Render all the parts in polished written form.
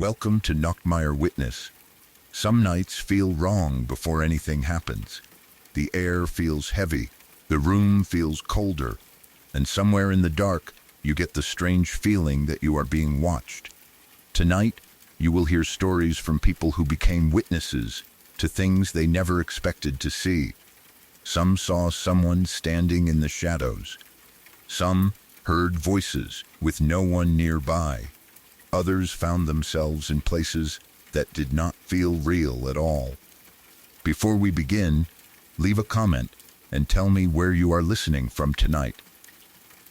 Welcome to Nachtmeier Witness. Some nights feel wrong before anything happens. The air feels heavy, the room feels colder, and somewhere in the dark, you get the strange feeling that you are being watched. Tonight, you will hear stories from people who became witnesses to things they never expected to see. Some saw someone standing in the shadows. Some heard voices with no one nearby. Others found themselves in places that did not feel real at all. Before we begin, leave a comment and tell me where you are listening from tonight.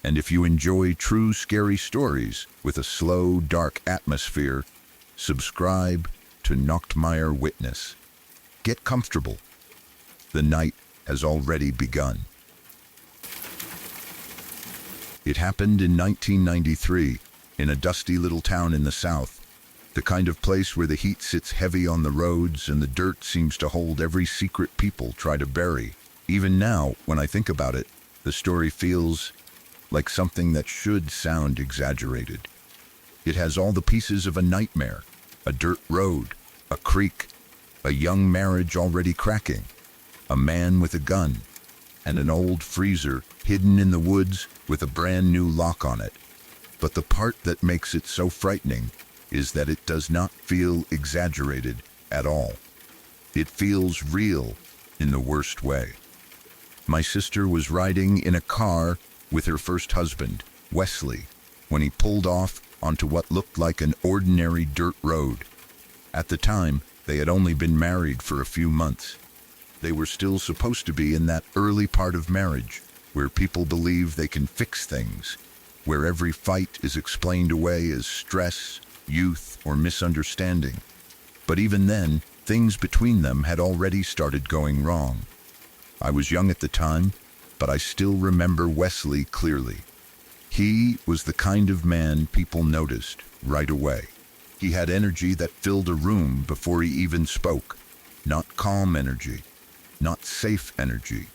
And if you enjoy true scary stories with a slow, dark atmosphere, subscribe to Nachtmeier Witness. Get comfortable. The night has already begun. It happened in 1993 in a dusty little town in the south, the kind of place where the heat sits heavy on the roads and the dirt seems to hold every secret people try to bury. Even now, when I think about it, the story feels like something that should sound exaggerated. It has all the pieces of a nightmare: a dirt road, a creek, a young marriage already cracking, a man with a gun, and an old freezer hidden in the woods with a brand new lock on it. But the part that makes it so frightening is that it does not feel exaggerated at all. It feels real in the worst way. My sister was riding in a car with her first husband, Wesley, when he pulled off onto what looked like an ordinary dirt road. At the time, they had only been married for a few months. They were still supposed to be in that early part of marriage where people believe they can fix things, where every fight is explained away as stress, youth, or misunderstanding. But even then, things between them had already started going wrong. I was young at the time, but I still remember Wesley clearly. He was the kind of man people noticed right away. He had energy that filled a room before he even spoke. Not calm energy, not safe energy.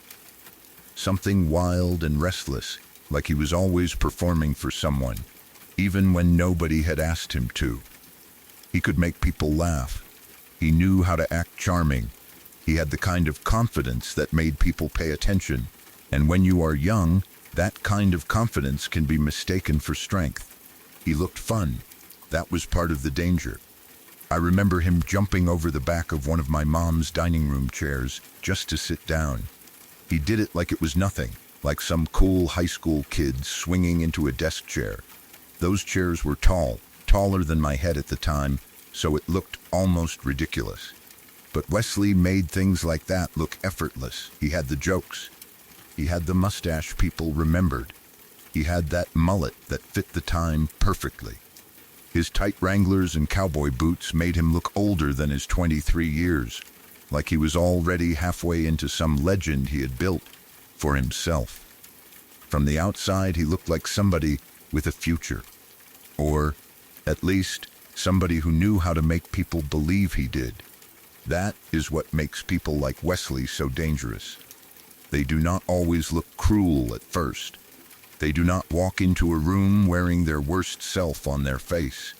Something wild and restless, like he was always performing for someone, even when nobody had asked him to. He could make people laugh. He knew how to act charming. He had the kind of confidence that made people pay attention. And when you are young, that kind of confidence can be mistaken for strength. He looked fun. That was part of the danger. I remember him jumping over the back of one of my mom's dining room chairs just to sit down. He did it like it was nothing, like some cool high school kid swinging into a desk chair. Those chairs were tall, taller than my head at the time, so it looked almost ridiculous. But Wesley made things like that look effortless. He had the jokes. He had the mustache people remembered. He had that mullet that fit the time perfectly. His tight Wranglers and cowboy boots made him look older than his 23 years, like he was already halfway into some legend he had built for himself. From the outside, he looked like somebody with a future, or at least somebody who knew how to make people believe he did. That is what makes people like Wesley so dangerous. They do not always look cruel at first. They do not walk into a room wearing their worst self on their face.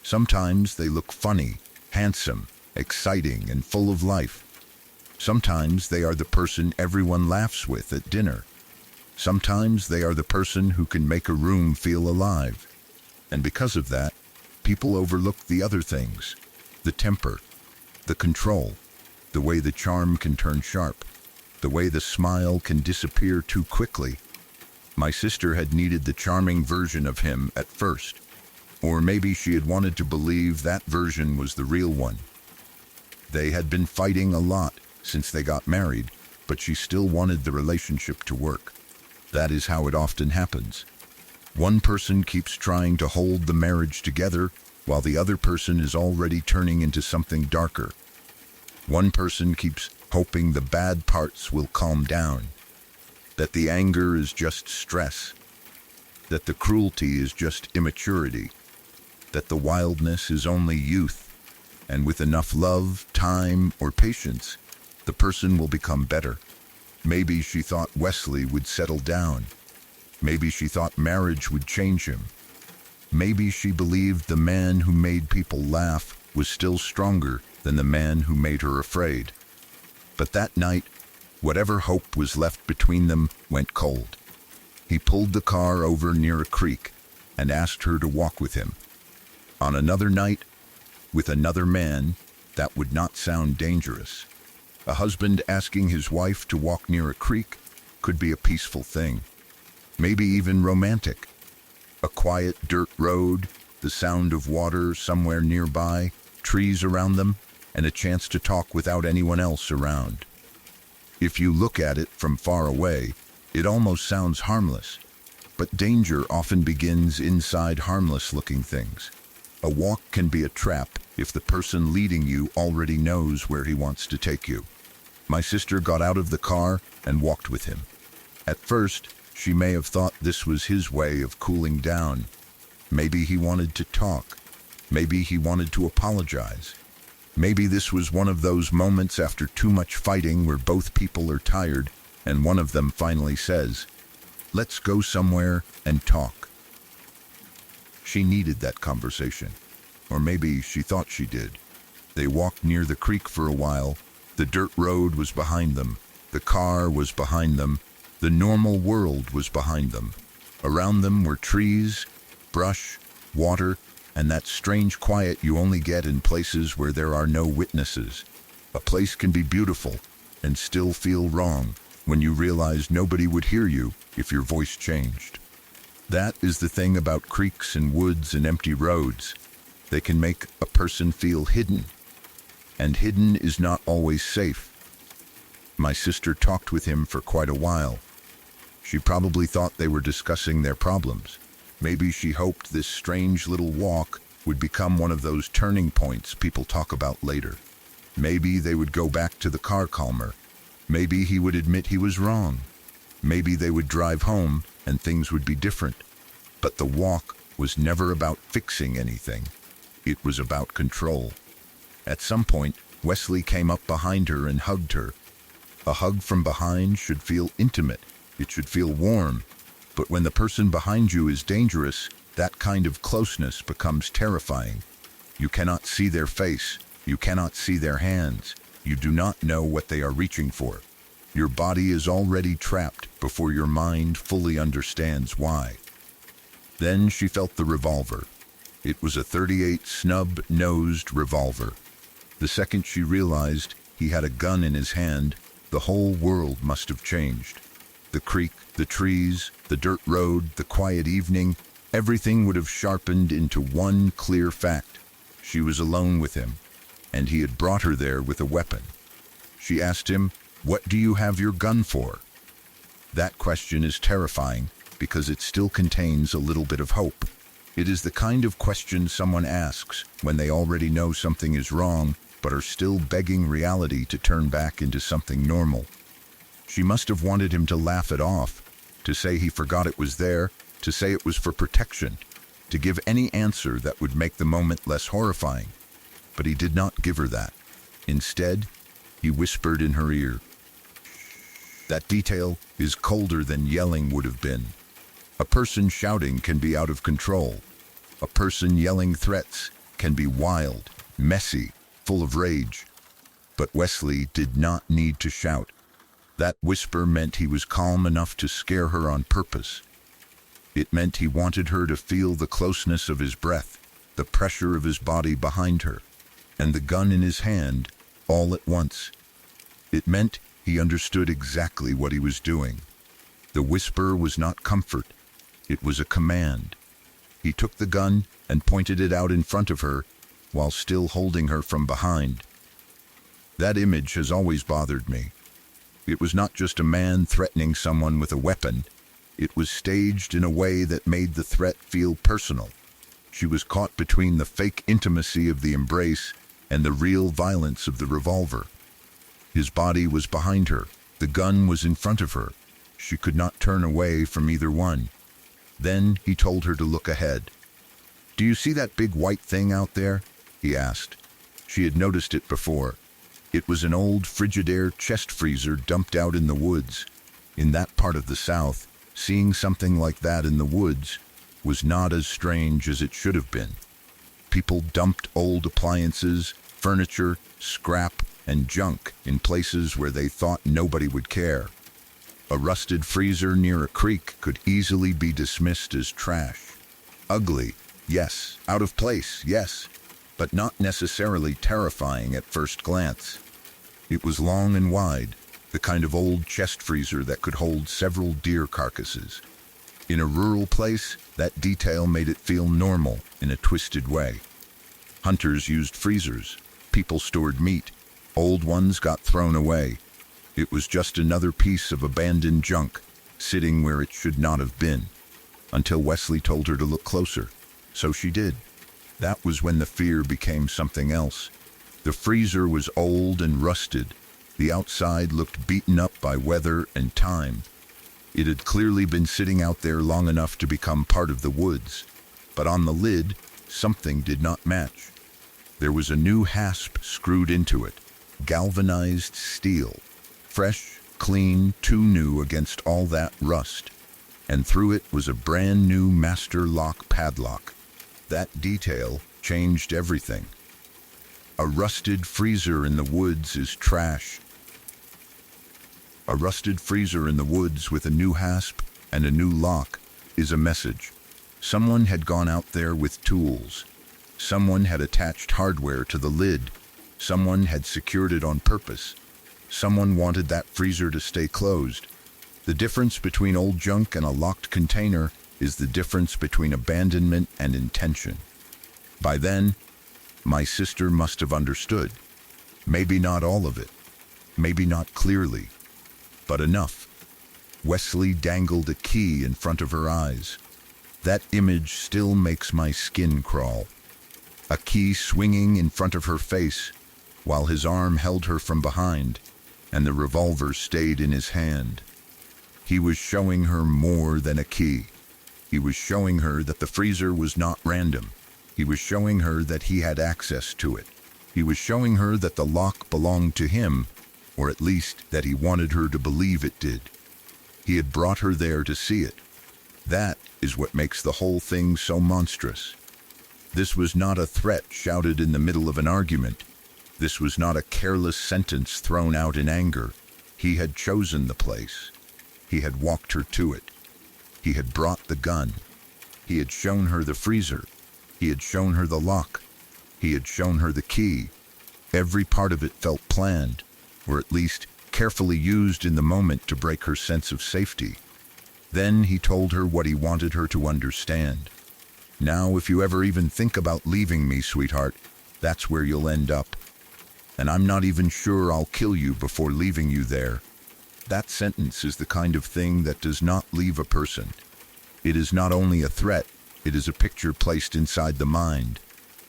Sometimes they look funny, handsome, exciting, and full of life. Sometimes they are the person everyone laughs with at dinner. Sometimes they are the person who can make a room feel alive. And because of that, people overlook the other things: the temper, the control, the way the charm can turn sharp, the way the smile can disappear too quickly. My sister had needed the charming version of him at first, or maybe she had wanted to believe that version was the real one. They had been fighting a lot since they got married, but she still wanted the relationship to work. That is how it often happens. One person keeps trying to hold the marriage together while the other person is already turning into something darker. One person keeps hoping the bad parts will calm down, that the anger is just stress, that the cruelty is just immaturity, that the wildness is only youth, and with enough love, time, or patience, the person will become better. Maybe she thought Wesley would settle down. Maybe she thought marriage would change him. Maybe she believed the man who made people laugh was still stronger than the man who made her afraid. But that night, whatever hope was left between them went cold. He pulled the car over near a creek and asked her to walk with him. On another night, with another man, that would not sound dangerous. A husband asking his wife to walk near a creek could be a peaceful thing, maybe even romantic. A quiet dirt road, the sound of water somewhere nearby, trees around them, and a chance to talk without anyone else around. If you look at it from far away, it almost sounds harmless, but danger often begins inside harmless-looking things. A walk can be a trap if the person leading you already knows where he wants to take you. My sister got out of the car and walked with him. At first, she may have thought this was his way of cooling down. Maybe he wanted to talk. Maybe he wanted to apologize. Maybe this was one of those moments after too much fighting where both people are tired and one of them finally says, "Let's go somewhere and talk." She needed that conversation. Or maybe she thought she did. They walked near the creek for a while. The dirt road was behind them. The car was behind them. The normal world was behind them. Around them were trees, brush, water, and that strange quiet you only get in places where there are no witnesses. A place can be beautiful and still feel wrong when you realize nobody would hear you if your voice changed. That is the thing about creeks and woods and empty roads. They can make a person feel hidden, and hidden is not always safe. My sister talked with him for quite a while. She probably thought they were discussing their problems. Maybe she hoped this strange little walk would become one of those turning points people talk about later. Maybe they would go back to the car calmer. Maybe he would admit he was wrong. Maybe they would drive home and things would be different. But the walk was never about fixing anything. It was about control. At some point, Wesley came up behind her and hugged her. A hug from behind should feel intimate. It should feel warm. But when the person behind you is dangerous, that kind of closeness becomes terrifying. You cannot see their face. You cannot see their hands. You do not know what they are reaching for. Your body is already trapped before your mind fully understands why. Then she felt the revolver. It was a .38 snub-nosed revolver. The second she realized he had a gun in his hand, the whole world must have changed. The creek, the trees, the dirt road, the quiet evening, everything would have sharpened into one clear fact. She was alone with him, and he had brought her there with a weapon. She asked him, "What do you have your gun for?" That question is terrifying because it still contains a little bit of hope. It is the kind of question someone asks when they already know something is wrong but are still begging reality to turn back into something normal. She must have wanted him to laugh it off, to say he forgot it was there, to say it was for protection, to give any answer that would make the moment less horrifying. But he did not give her that. Instead, he whispered in her ear. That detail is colder than yelling would have been. A person shouting can be out of control. A person yelling threats can be wild, messy, full of rage. But Wesley did not need to shout. That whisper meant he was calm enough to scare her on purpose. It meant he wanted her to feel the closeness of his breath, the pressure of his body behind her, and the gun in his hand all at once. It meant he understood exactly what he was doing. The whisper was not comfort. It was a command. He took the gun and pointed it out in front of her while still holding her from behind. That image has always bothered me. It was not just a man threatening someone with a weapon. It was staged in a way that made the threat feel personal. She was caught between the fake intimacy of the embrace and the real violence of the revolver. His body was behind her. The gun was in front of her. She could not turn away from either one. Then he told her to look ahead. "Do you see that big white thing out there?" he asked. She had noticed it before. It was an old Frigidaire chest freezer dumped out in the woods. In that part of the South, seeing something like that in the woods was not as strange as it should have been. People dumped old appliances, furniture, scrap, and junk in places where they thought nobody would care. A rusted freezer near a creek could easily be dismissed as trash. Ugly, yes. Out of place, yes. But not necessarily terrifying at first glance. It was long and wide, the kind of old chest freezer that could hold several deer carcasses. In a rural place, that detail made it feel normal in a twisted way. Hunters used freezers. People stored meat. Old ones got thrown away. It was just another piece of abandoned junk, sitting where it should not have been, until Wesley told her to look closer. So she did. That was when the fear became something else. The freezer was old and rusted. The outside looked beaten up by weather and time. It had clearly been sitting out there long enough to become part of the woods. But on the lid, something did not match. There was a new hasp screwed into it, galvanized steel. Fresh, clean, too new against all that rust. And through it was a brand new master lock padlock. That detail changed everything. A rusted freezer in the woods is trash. A rusted freezer in the woods with a new hasp and a new lock is a message. Someone had gone out there with tools. Someone had attached hardware to the lid. Someone had secured it on purpose. Someone wanted that freezer to stay closed. The difference between old junk and a locked container is the difference between abandonment and intention. By then, my sister must have understood. Maybe not all of it. Maybe not clearly. But enough. Wesley dangled a key in front of her eyes. That image still makes my skin crawl. A key swinging in front of her face, while his arm held her from behind, and the revolver stayed in his hand. He was showing her more than a key. He was showing her that the freezer was not random. He was showing her that he had access to it. He was showing her that the lock belonged to him, or at least that he wanted her to believe it did. He had brought her there to see it. That is what makes the whole thing so monstrous. This was not a threat shouted in the middle of an argument. This was not a careless sentence thrown out in anger. He had chosen the place. He had walked her to it. He had brought the gun. He had shown her the freezer. He had shown her the lock. He had shown her the key. Every part of it felt planned, or at least carefully used in the moment to break her sense of safety. Then he told her what he wanted her to understand. Now, if you ever even think about leaving me, sweetheart, that's where you'll end up. And I'm not even sure I'll kill you before leaving you there. That sentence is the kind of thing that does not leave a person. It is not only a threat, it is a picture placed inside the mind.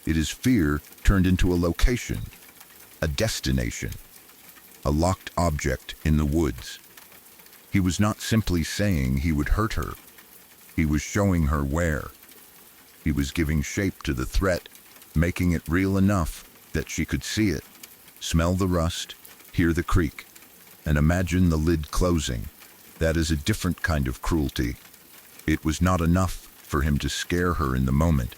It is fear turned into a location, a destination, a locked object in the woods. He was not simply saying he would hurt her. He was showing her where. He was giving shape to the threat, making it real enough that she could see it, smell the rust, hear the creak, and imagine the lid closing. That is a different kind of cruelty. It was not enough for him to scare her in the moment.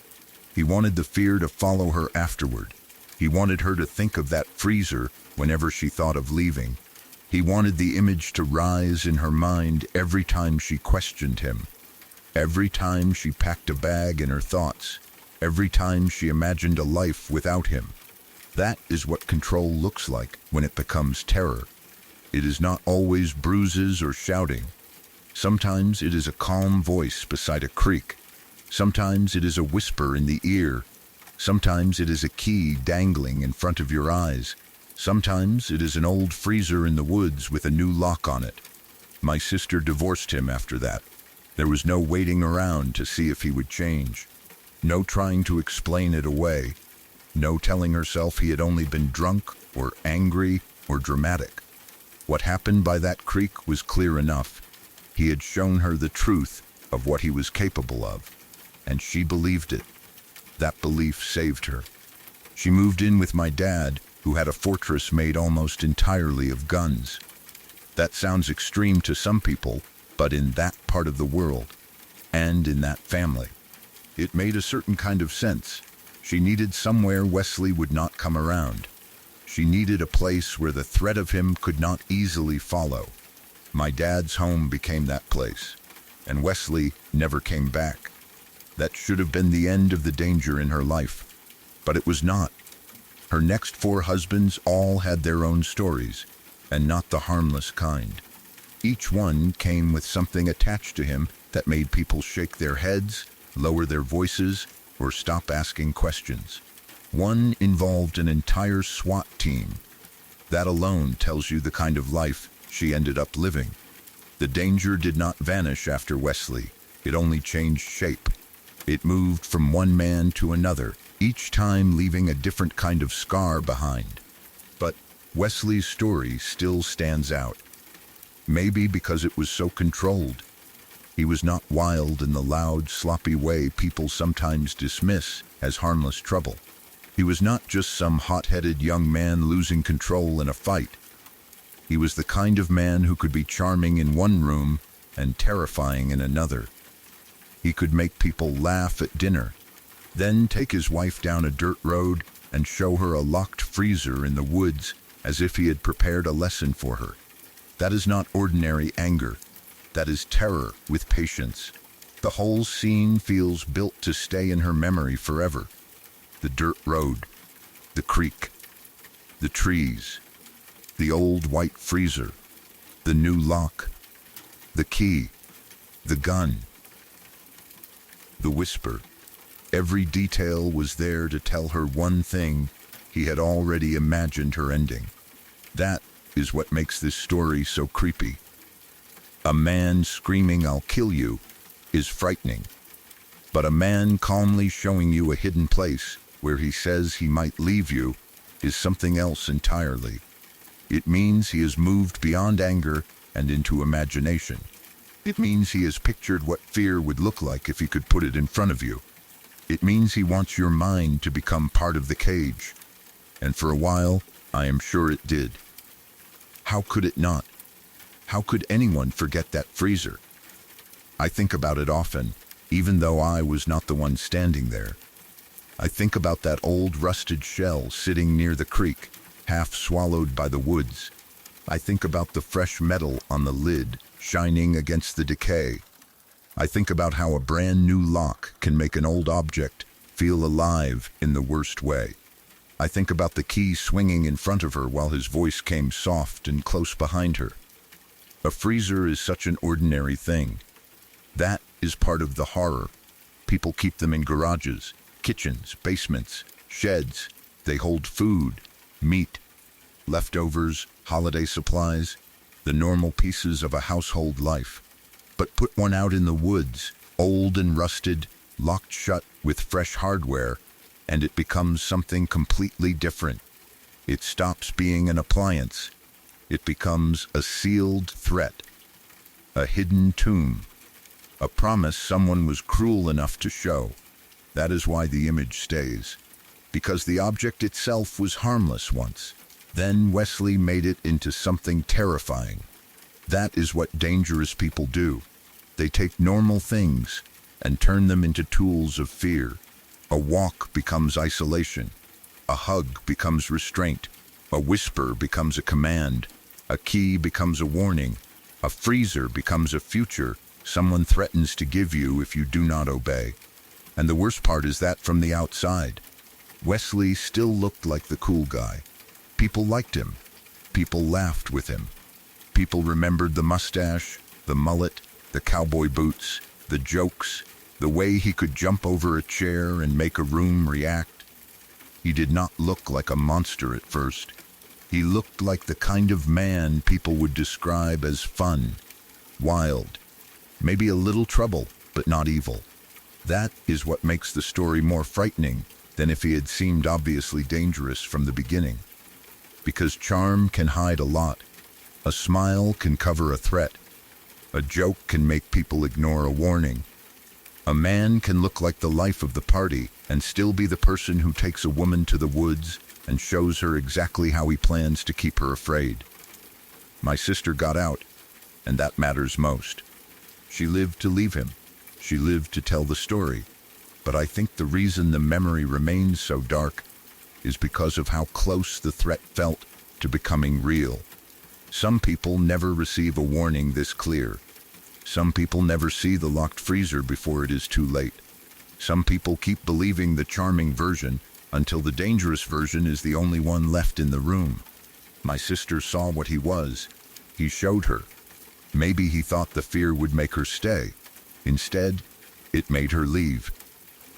He wanted the fear to follow her afterward. He wanted her to think of that freezer whenever she thought of leaving. He wanted the image to rise in her mind every time she questioned him. Every time she packed a bag in her thoughts. Every time she imagined a life without him. That is what control looks like when it becomes terror. It is not always bruises or shouting. Sometimes it is a calm voice beside a creek. Sometimes it is a whisper in the ear. Sometimes it is a key dangling in front of your eyes. Sometimes it is an old freezer in the woods with a new lock on it. My sister divorced him after that. There was no waiting around to see if he would change. No trying to explain it away. No telling herself he had only been drunk or angry or dramatic. What happened by that creek was clear enough. He had shown her the truth of what he was capable of, and she believed it. That belief saved her. She moved in with my dad, who had a fortress made almost entirely of guns. That sounds extreme to some people, but in that part of the world, and in that family, It made a certain kind of sense. She needed somewhere Wesley would not come around. She needed a place where the threat of him could not easily follow. My dad's home became that place, and Wesley never came back. That should have been the end of the danger in her life, but it was not. Her next 4 husbands all had their own stories, and not the harmless kind. Each one came with something attached to him that made people shake their heads, lower their voices, or stop asking questions. One involved an entire SWAT team. That alone tells you the kind of life she ended up living. The danger did not vanish after Wesley. It only changed shape. It moved from one man to another, each time leaving a different kind of scar behind. But Wesley's story still stands out. Maybe because it was so controlled. He was not wild in the loud, sloppy way people sometimes dismiss as harmless trouble. He was not just some hot-headed young man losing control in a fight. He was the kind of man who could be charming in one room and terrifying in another. He could make people laugh at dinner, then take his wife down a dirt road and show her a locked freezer in the woods as if he had prepared a lesson for her. That is not ordinary anger. That is terror with patience. The whole scene feels built to stay in her memory forever. The dirt road, the creek, the trees, the old white freezer, the new lock, the key, the gun, the whisper. Every detail was there to tell her one thing he had already imagined her ending. That is what makes this story so creepy. A man screaming, "I'll kill you," is frightening. But a man calmly showing you a hidden place where he says he might leave you is something else entirely. It means he has moved beyond anger and into imagination. It means he has pictured what fear would look like if he could put it in front of you. It means he wants your mind to become part of the cage. And for a while, I am sure it did. How could it not? How could anyone forget that freezer? I think about it often, even though I was not the one standing there. I think about that old rusted shell sitting near the creek, half swallowed by the woods. I think about the fresh metal on the lid, shining against the decay. I think about how a brand new lock can make an old object feel alive in the worst way. I think about the key swinging in front of her while his voice came soft and close behind her. A freezer is such an ordinary thing. That is part of the horror. People keep them in garages, kitchens, basements, sheds. They hold food, meat, leftovers, holiday supplies, the normal pieces of a household life. But put one out in the woods, old and rusted, locked shut with fresh hardware, and it becomes something completely different. It stops being an appliance. It becomes a sealed threat, a hidden tomb, a promise someone was cruel enough to show. That is why the image stays, because the object itself was harmless once. Then Wesley made it into something terrifying. That is what dangerous people do. They take normal things and turn them into tools of fear. A walk becomes isolation. A hug becomes restraint. A whisper becomes a command. A key becomes a warning. A freezer becomes a future someone threatens to give you if you do not obey. And the worst part is that from the outside, Wesley still looked like the cool guy. People liked him. People laughed with him. People remembered the mustache, the mullet, the cowboy boots, the jokes, the way he could jump over a chair and make a room react. He did not look like a monster at first. He looked like the kind of man people would describe as fun, wild, maybe a little trouble, but not evil. That is what makes the story more frightening than if he had seemed obviously dangerous from the beginning. Because charm can hide a lot. A smile can cover a threat. A joke can make people ignore a warning. A man can look like the life of the party and still be the person who takes a woman to the woods and shows her exactly how he plans to keep her afraid. My sister got out, and that matters most. She lived to leave him. She lived to tell the story. But I think the reason the memory remains so dark is because of how close the threat felt to becoming real. Some people never receive a warning this clear. Some people never see the locked freezer before it is too late. Some people keep believing the charming version until the dangerous version is the only one left in the room. My sister saw what he was. He showed her. Maybe he thought the fear would make her stay. Instead, it made her leave.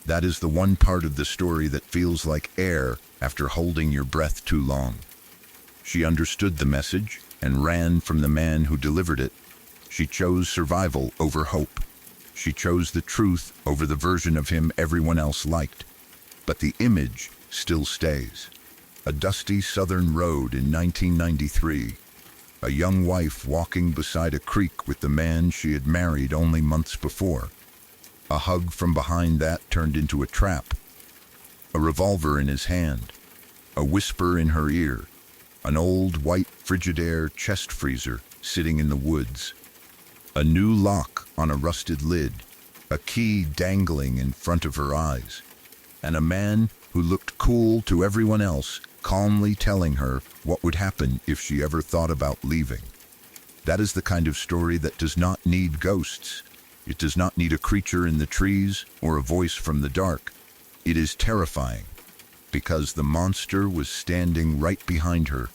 That is the one part of the story that feels like air after holding your breath too long. She understood the message and ran from the man who delivered it. She chose survival over hope. She chose the truth over the version of him everyone else liked. But the image still stays. A dusty southern road in 1993. A young wife walking beside a creek with the man she had married only months before. A hug from behind that turned into a trap. A revolver in his hand. A whisper in her ear. An old white Frigidaire chest freezer sitting in the woods. A new lock on a rusted lid. A key dangling in front of her eyes. And a man who looked cool to everyone else calmly telling her what would happen if she ever thought about leaving. That is the kind of story that does not need ghosts. It does not need a creature in the trees or a voice from the dark. It is terrifying because the monster was standing right behind her,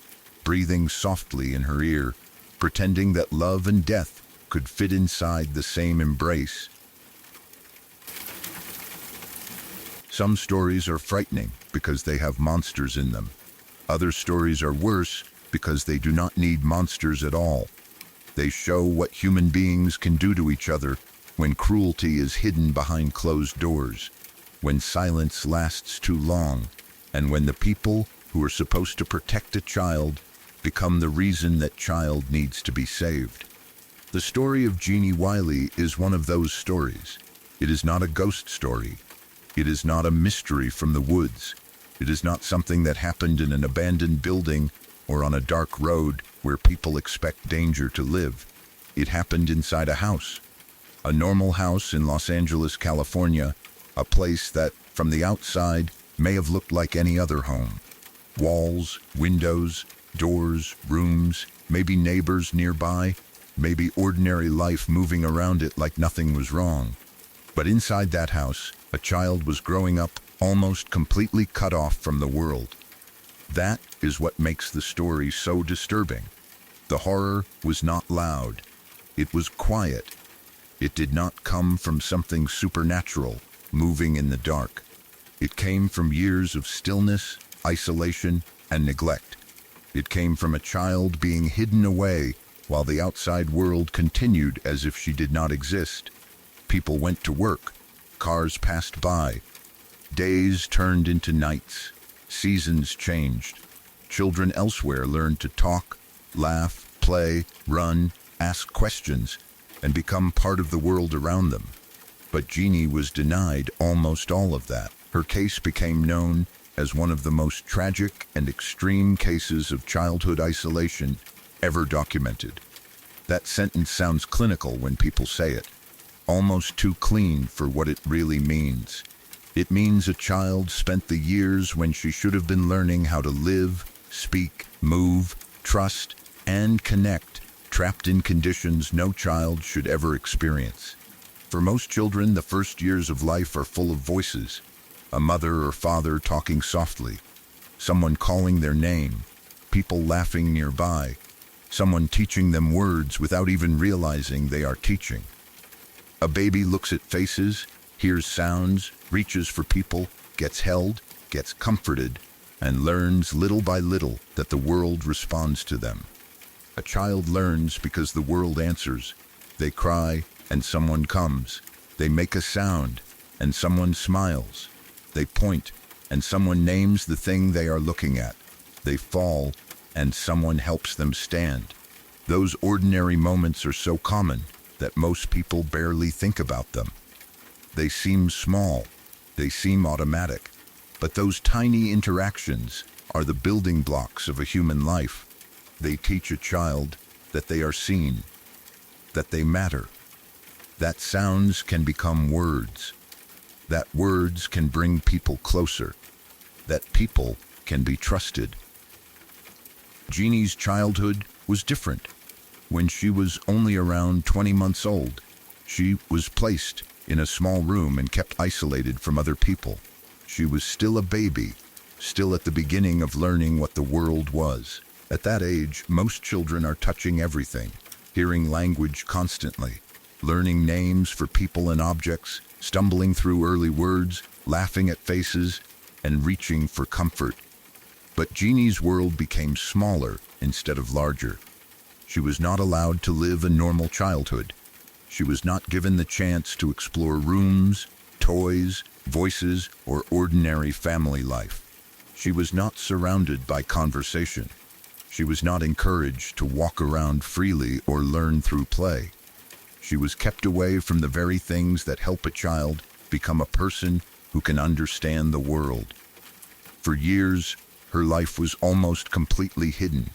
breathing softly in her ear, pretending that love and death could fit inside the same embrace. Some stories are frightening because they have monsters in them. Other stories are worse because they do not need monsters at all. They show what human beings can do to each other when cruelty is hidden behind closed doors, when silence lasts too long, and when the people who are supposed to protect a child become the reason that child needs to be saved. The story of Jeannie Wiley is one of those stories. It is not a ghost story. It is not a mystery from the woods. It is not something that happened in an abandoned building or on a dark road where people expect danger to live. It happened inside a house. A normal house in Los Angeles, California, a place that, from the outside, may have looked like any other home. Walls, windows, doors, rooms, maybe neighbors nearby, maybe ordinary life moving around it like nothing was wrong. But inside that house, a child was growing up almost completely cut off from the world. That is what makes the story so disturbing. The horror was not loud. It was quiet. It did not come from something supernatural, moving in the dark. It came from years of stillness, isolation, and neglect. It came from a child being hidden away while the outside world continued as if she did not exist. People went to work. Cars passed by. Days turned into nights. Seasons changed. Children elsewhere learned to talk, laugh, play, run, ask questions, and become part of the world around them. But Jeannie was denied almost all of that. Her case became known as one of the most tragic and extreme cases of childhood isolation ever documented. That sentence sounds clinical when people say it, almost too clean for what it really means. It means a child spent the years when she should have been learning how to live, speak, move, trust, and connect, trapped in conditions no child should ever experience. For most children, the first years of life are full of voices. A mother or father talking softly, someone calling their name, people laughing nearby, someone teaching them words without even realizing they are teaching. A baby looks at faces, hears sounds, reaches for people, gets held, gets comforted, and learns little by little that the world responds to them. A child learns because the world answers. They cry, and someone comes. They make a sound, and someone smiles. They point, and someone names the thing they are looking at. They fall, and someone helps them stand. Those ordinary moments are so common that most people barely think about them. They seem small, they seem automatic, but those tiny interactions are the building blocks of a human life. They teach a child that they are seen, that they matter, that sounds can become words, that words can bring people closer, that people can be trusted. Jeannie's childhood was different. When she was only around 20 months old, she was placed in a small room and kept isolated from other people. She was still a baby, still at the beginning of learning what the world was. At that age, most children are touching everything, hearing language constantly, learning names for people and objects, stumbling through early words, laughing at faces, and reaching for comfort. But Jeannie's world became smaller instead of larger. She was not allowed to live a normal childhood. She was not given the chance to explore rooms, toys, voices, or ordinary family life. She was not surrounded by conversation. She was not encouraged to walk around freely or learn through play. She was kept away from the very things that help a child become a person who can understand the world. For years, her life was almost completely hidden.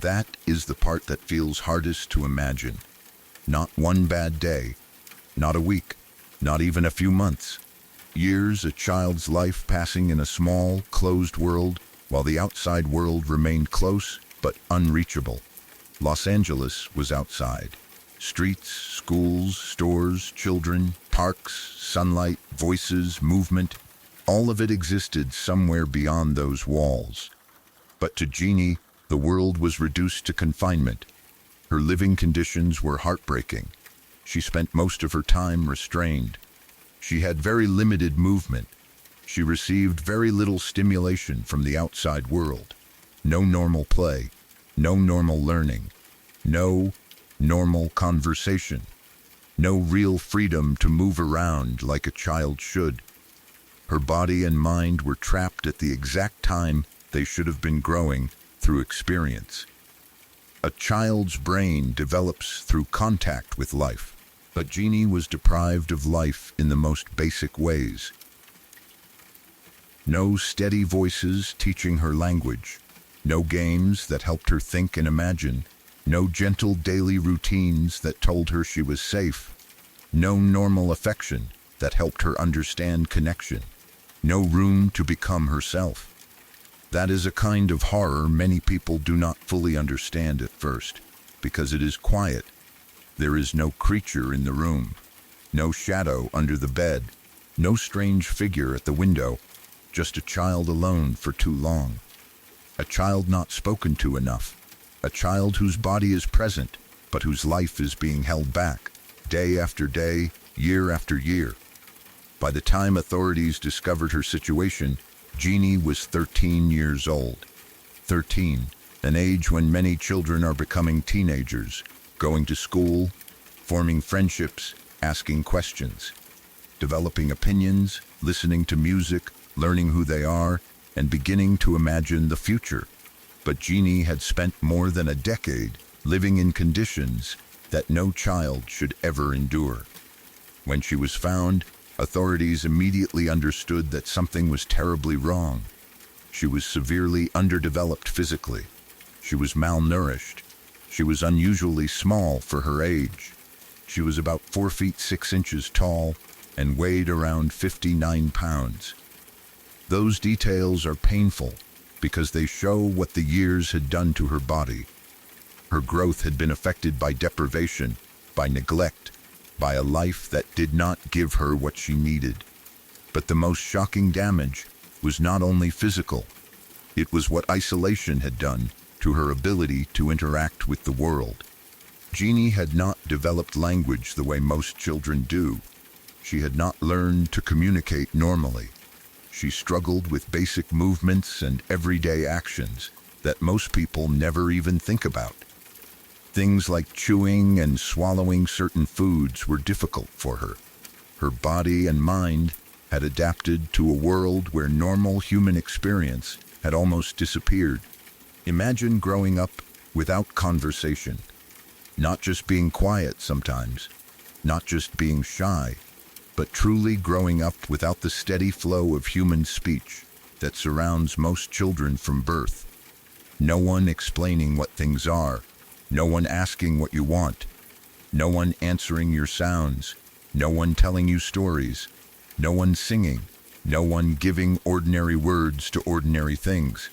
That is the part that feels hardest to imagine. Not one bad day, not a week, not even a few months. Years, a child's life passing in a small, closed world, while the outside world remained close but unreachable. Los Angeles was outside. Streets, schools, stores, children, parks, sunlight, voices, movement, all of it existed somewhere beyond those walls. But to Jeannie, the world was reduced to confinement. Her living conditions were heartbreaking. She spent most of her time restrained. She had very limited movement. She received very little stimulation from the outside world. No normal play, no normal learning, no normal conversation, no real freedom to move around like a child should. Her body and mind were trapped at the exact time they should have been growing through experience. A child's brain develops through contact with life, but Jeannie was deprived of life in the most basic ways. No steady voices teaching her language, no games that helped her think and imagine, no gentle daily routines that told her she was safe, no normal affection that helped her understand connection, no room to become herself. That is a kind of horror many people do not fully understand at first, because it is quiet. There is no creature in the room, no shadow under the bed, no strange figure at the window, just a child alone for too long. A child not spoken to enough. A child whose body is present, but whose life is being held back, day after day, year after year. By the time authorities discovered her situation, Jeannie was 13 years old. 13, an age when many children are becoming teenagers, going to school, forming friendships, asking questions, developing opinions, listening to music, learning who they are, and beginning to imagine the future. But Jeannie had spent more than a decade living in conditions that no child should ever endure. When she was found, authorities immediately understood that something was terribly wrong. She was severely underdeveloped physically. She was malnourished. She was unusually small for her age. She was about 4 feet 6 inches tall and weighed around 59 pounds. Those details are painful because they show what the years had done to her body. Her growth had been affected by deprivation, by neglect, by a life that did not give her what she needed. But the most shocking damage was not only physical. It was what isolation had done to her ability to interact with the world. Jeannie had not developed language the way most children do. She had not learned to communicate normally. She struggled with basic movements and everyday actions that most people never even think about. Things like chewing and swallowing certain foods were difficult for her. Her body and mind had adapted to a world where normal human experience had almost disappeared. Imagine growing up without conversation, not just being quiet sometimes, not just being shy, but truly growing up without the steady flow of human speech that surrounds most children from birth. No one explaining what things are, no one asking what you want, no one answering your sounds, no one telling you stories. No one singing, no one giving ordinary words to ordinary things.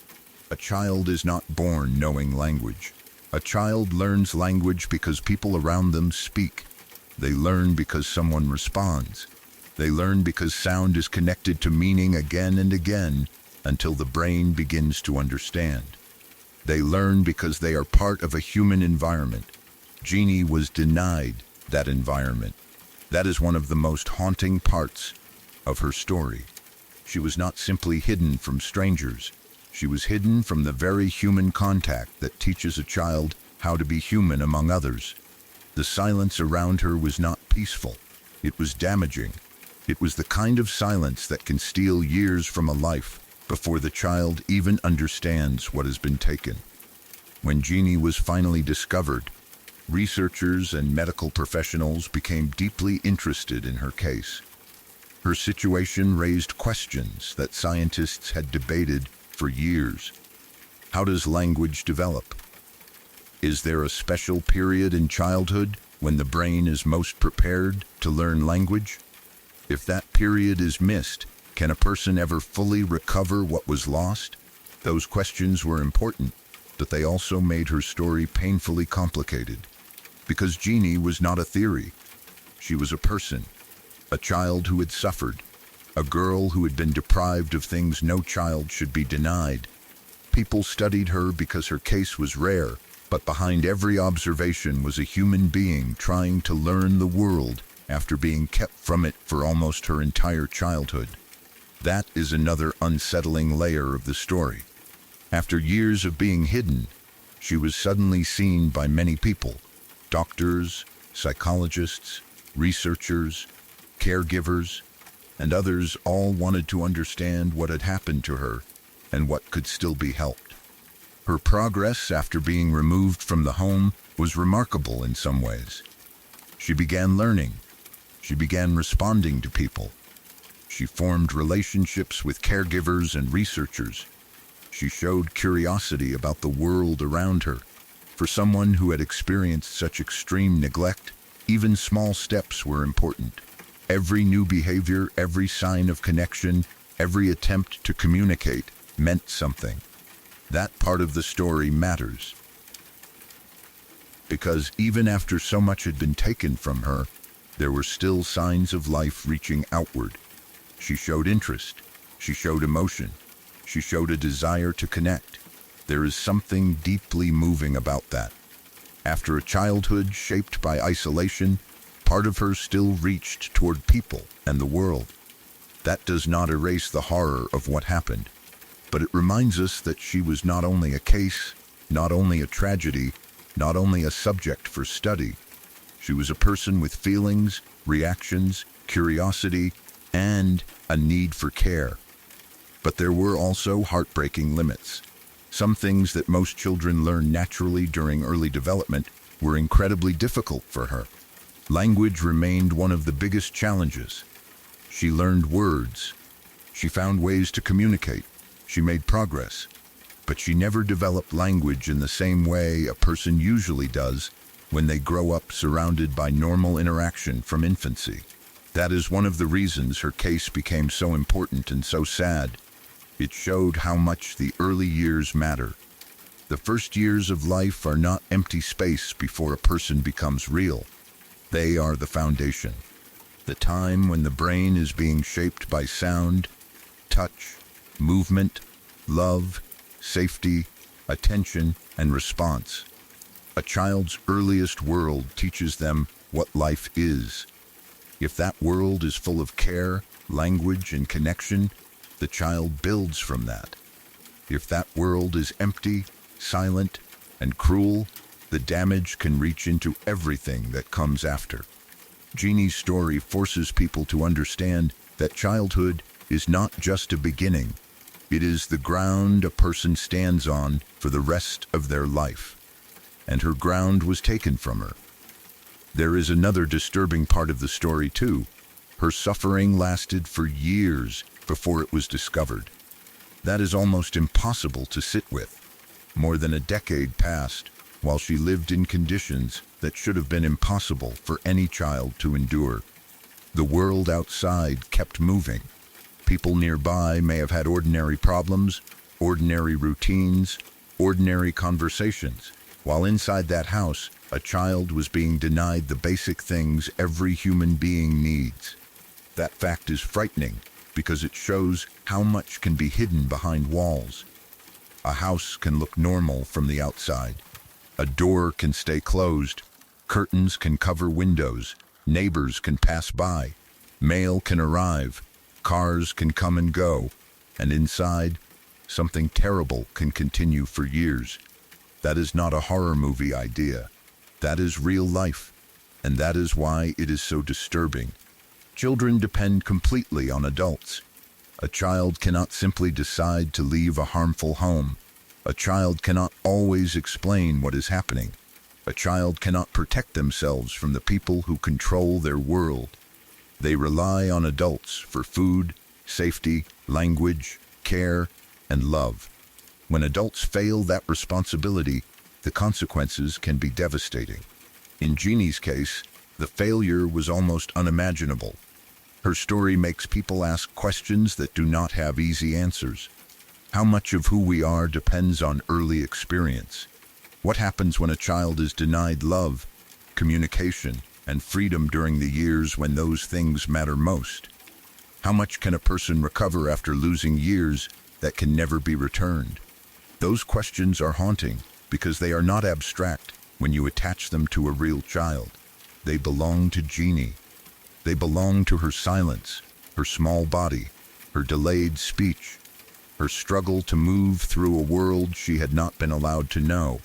A child is not born knowing language. A child learns language because people around them speak. They learn because someone responds. They learn because sound is connected to meaning again and again until the brain begins to understand. They learn because they are part of a human environment. Jeannie was denied that environment. That is one of the most haunting parts of her story. She was not simply hidden from strangers. She was hidden from the very human contact that teaches a child how to be human among others. The silence around her was not peaceful. It was damaging. It was the kind of silence that can steal years from a life before the child even understands what has been taken. When Jeannie was finally discovered, researchers and medical professionals became deeply interested in her case. Her situation raised questions that scientists had debated for years. How does language develop? Is there a special period in childhood when the brain is most prepared to learn language? If that period is missed, can a person ever fully recover what was lost? Those questions were important, but they also made her story painfully complicated. Because Jeannie was not a theory. She was a person, a child who had suffered, a girl who had been deprived of things no child should be denied. People studied her because her case was rare, but behind every observation was a human being trying to learn the world after being kept from it for almost her entire childhood. That is another unsettling layer of the story. After years of being hidden, she was suddenly seen by many people: doctors, psychologists, researchers, caregivers, and others all wanted to understand what had happened to her and what could still be helped. Her progress after being removed from the home was remarkable in some ways. She began learning. She began responding to people. She formed relationships with caregivers and researchers. She showed curiosity about the world around her. For someone who had experienced such extreme neglect, even small steps were important. Every new behavior, every sign of connection, every attempt to communicate meant something. That part of the story matters. Because even after so much had been taken from her, there were still signs of life reaching outward. She showed interest. She showed emotion. She showed a desire to connect. There is something deeply moving about that. After a childhood shaped by isolation, part of her still reached toward people and the world. That does not erase the horror of what happened, but it reminds us that she was not only a case, not only a tragedy, not only a subject for study. She was a person with feelings, reactions, curiosity, and a need for care. But there were also heartbreaking limits. Some things that most children learn naturally during early development were incredibly difficult for her. Language remained one of the biggest challenges. She learned words. She found ways to communicate. She made progress. But she never developed language in the same way a person usually does when they grow up surrounded by normal interaction from infancy. That is one of the reasons her case became so important and so sad. It showed how much the early years matter. The first years of life are not empty space before a person becomes real. They are the foundation. The time when the brain is being shaped by sound, touch, movement, love, safety, attention, and response. A child's earliest world teaches them what life is. If that world is full of care, language, and connection, the child builds from that. If that world is empty, silent, and cruel, the damage can reach into everything that comes after. Jeannie's story forces people to understand that childhood is not just a beginning. It is the ground a person stands on for the rest of their life. And her ground was taken from her. There is another disturbing part of the story too. Her suffering lasted for years before it was discovered. That is almost impossible to sit with. More than a decade passed while she lived in conditions that should have been impossible for any child to endure. The world outside kept moving. People nearby may have had ordinary problems, ordinary routines, ordinary conversations, while inside that house, a child was being denied the basic things every human being needs. That fact is frightening because it shows how much can be hidden behind walls. A house can look normal from the outside. A door can stay closed, curtains can cover windows, neighbors can pass by, mail can arrive, cars can come and go, and inside, something terrible can continue for years. That is not a horror movie idea. That is real life, and that is why it is so disturbing. Children depend completely on adults. A child cannot simply decide to leave a harmful home. A child cannot always explain what is happening. A child cannot protect themselves from the people who control their world. They rely on adults for food, safety, language, care, and love. When adults fail that responsibility, the consequences can be devastating. In Jeannie's case, the failure was almost unimaginable. Her story makes people ask questions that do not have easy answers. How much of who we are depends on early experience? What happens when a child is denied love, communication, and freedom during the years when those things matter most? How much can a person recover after losing years that can never be returned? Those questions are haunting because they are not abstract when you attach them to a real child. They belong to Jeannie. They belong to her silence, her small body, her delayed speech, her struggle to move through a world she had not been allowed to know.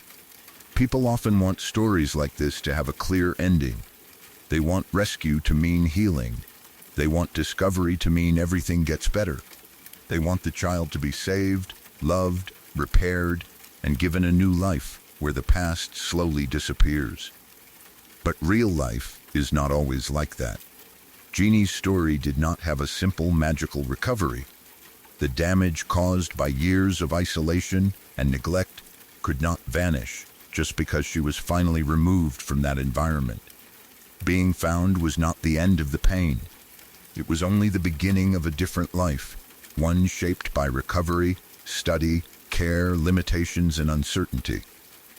People often want stories like this to have a clear ending. They want rescue to mean healing. They want discovery to mean everything gets better. They want the child to be saved, loved, repaired, and given a new life where the past slowly disappears. But real life is not always like that. Jeannie's story did not have a simple magical recovery. The damage caused by years of isolation and neglect could not vanish just because she was finally removed from that environment. Being found was not the end of the pain. It was only the beginning of a different life, one shaped by recovery, study, care, limitations, and uncertainty.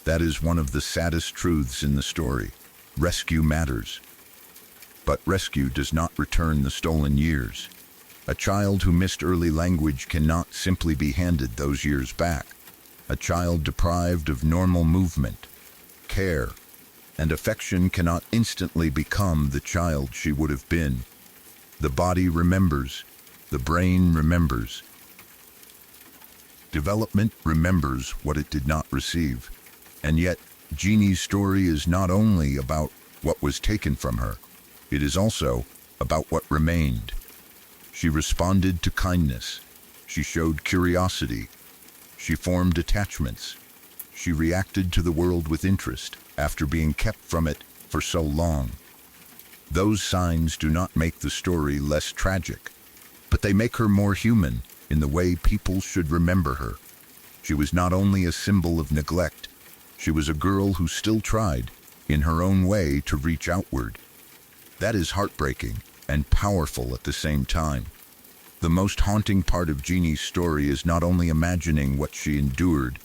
That is one of the saddest truths in the story. Rescue matters. But rescue does not return the stolen years. A child who missed early language cannot simply be handed those years back. A child deprived of normal movement, care, and affection cannot instantly become the child she would have been. The body remembers. The brain remembers. Development remembers what it did not receive. And yet, Jeannie's story is not only about what was taken from her. It is also about what remained. She responded to kindness. She showed curiosity. She formed attachments. She reacted to the world with interest after being kept from it for so long. Those signs do not make the story less tragic, but they make her more human in the way people should remember her. She was not only a symbol of neglect, she was a girl who still tried, in her own way, to reach outward. That is heartbreaking and powerful at the same time. The most haunting part of Jeannie's story is not only imagining what she endured,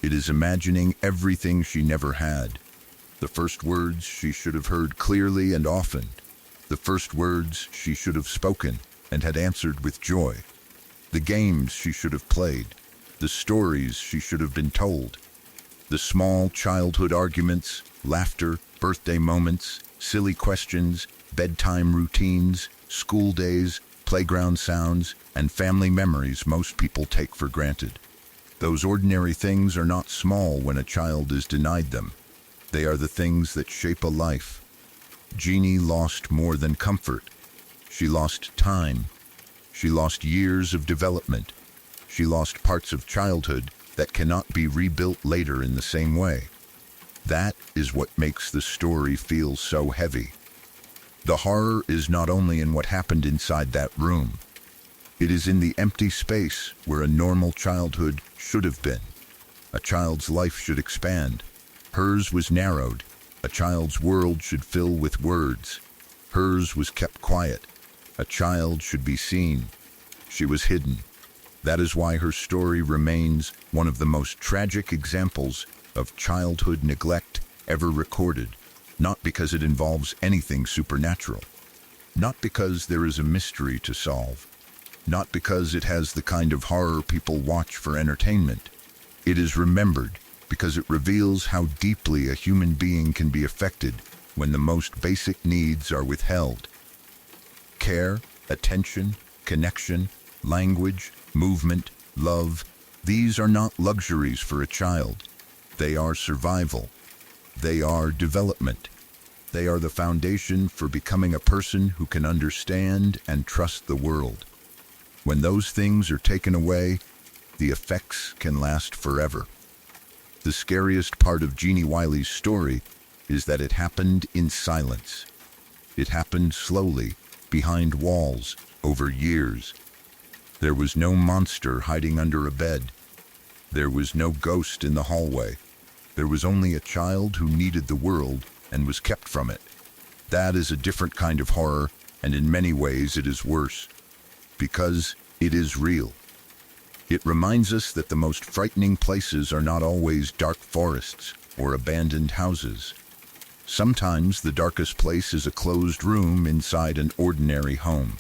it is imagining everything she never had. The first words she should have heard clearly and often. The first words she should have spoken and had answered with joy. The games she should have played. The stories she should have been told. The small childhood arguments, laughter, birthday moments, silly questions, bedtime routines, school days, playground sounds, and family memories most people take for granted. Those ordinary things are not small when a child is denied them. They are the things that shape a life. Jeannie lost more than comfort. She lost time. She lost years of development. She lost parts of childhood that cannot be rebuilt later in the same way. That is what makes the story feel so heavy. The horror is not only in what happened inside that room. It is in the empty space where a normal childhood should have been. A child's life should expand. Hers was narrowed. A child's world should fill with words. Hers was kept quiet. A child should be seen. She was hidden. That is why her story remains one of the most tragic examples of childhood neglect ever recorded, not because it involves anything supernatural, not because there is a mystery to solve, not because it has the kind of horror people watch for entertainment. It is remembered because it reveals how deeply a human being can be affected when the most basic needs are withheld. Care, attention, connection, language, movement, love, these are not luxuries for a child. They are survival. They are development. They are the foundation for becoming a person who can understand and trust the world. When those things are taken away, the effects can last forever. The scariest part of Jeannie Wiley's story is that it happened in silence. It happened slowly, behind walls, over years. There was no monster hiding under a bed. There was no ghost in the hallway. There was only a child who needed the world and was kept from it. That is a different kind of horror, and in many ways it is worse, because it is real. It reminds us that the most frightening places are not always dark forests or abandoned houses. Sometimes the darkest place is a closed room inside an ordinary home.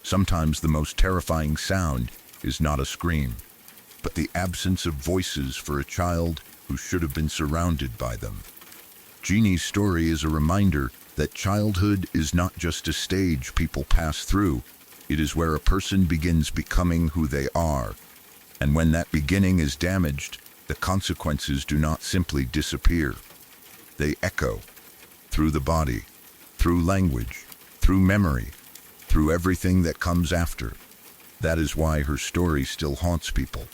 Sometimes the most terrifying sound is not a scream, but the absence of voices for a child who should have been surrounded by them. Jeannie's story is a reminder that childhood is not just a stage people pass through. It is where a person begins becoming who they are. And when that beginning is damaged, the consequences do not simply disappear. They echo through the body, through language, through memory, through everything that comes after. That is why her story still haunts people.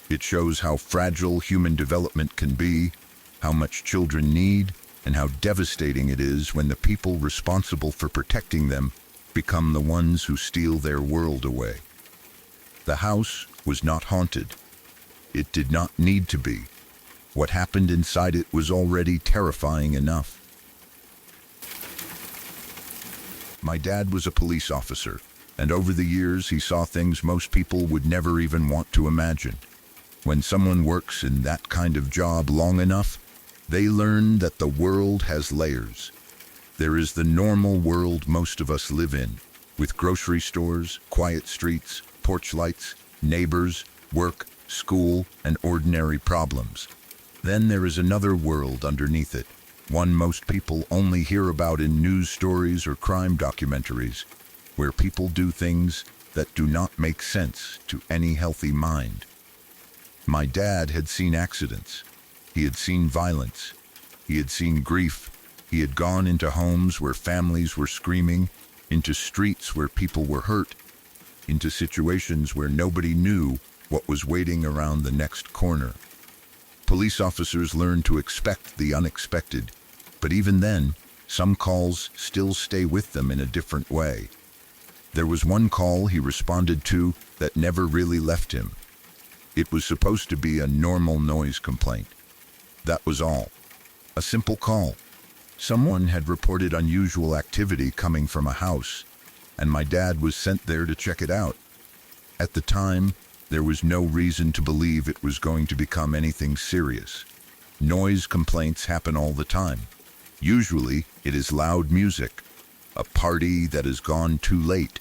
It shows how fragile human development can be, how much children need, and how devastating it is when the people responsible for protecting them become the ones who steal their world away. The house was not haunted. It did not need to be. What happened inside it was already terrifying enough. My dad was a police officer, and over the years he saw things most people would never even want to imagine. When someone works in that kind of job long enough, they learn that the world has layers. There is the normal world most of us live in, with grocery stores, quiet streets, porch lights, neighbors, work, school, and ordinary problems. Then there is another world underneath it, one most people only hear about in news stories or crime documentaries, where people do things that do not make sense to any healthy mind. My dad had seen accidents. He had seen violence. He had seen grief. He had gone into homes where families were screaming, into streets where people were hurt, into situations where nobody knew what was waiting around the next corner. Police officers learn to expect the unexpected, but even then, some calls still stay with them in a different way. There was one call he responded to that never really left him. It was supposed to be a normal noise complaint. That was all. A simple call. Someone had reported unusual activity coming from a house, and my dad was sent there to check it out. At the time, there was no reason to believe it was going to become anything serious. Noise complaints happen all the time. Usually, it is loud music, a party that has gone too late,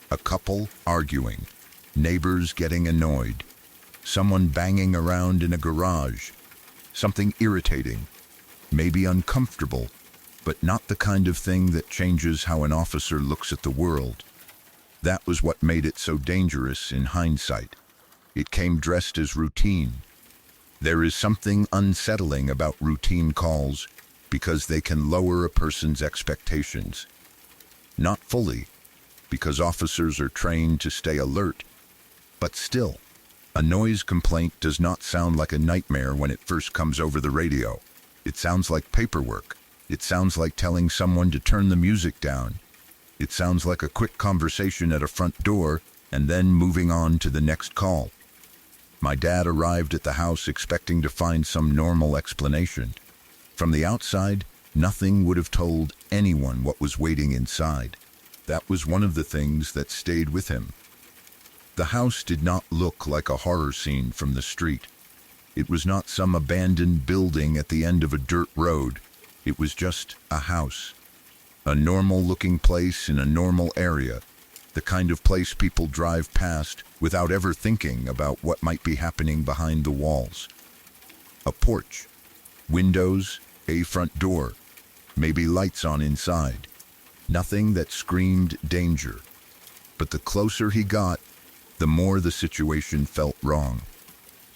a couple arguing, neighbors getting annoyed, someone banging around in a garage, something irritating, maybe uncomfortable, but not the kind of thing that changes how an officer looks at the world. That was what made it so dangerous in hindsight. It came dressed as routine. There is something unsettling about routine calls because they can lower a person's expectations. Not fully, because officers are trained to stay alert, but still, a noise complaint does not sound like a nightmare when it first comes over the radio. It sounds like paperwork. It sounds like telling someone to turn the music down. It sounds like a quick conversation at a front door and then moving on to the next call. My dad arrived at the house expecting to find some normal explanation. From the outside, nothing would have told anyone what was waiting inside. That was one of the things that stayed with him. The house did not look like a horror scene from the street. It was not some abandoned building at the end of a dirt road. It was just a house. A normal-looking place in a normal area. The kind of place people drive past without ever thinking about what might be happening behind the walls. A porch, windows, a front door, maybe lights on inside. Nothing that screamed danger. But the closer he got, the more the situation felt wrong.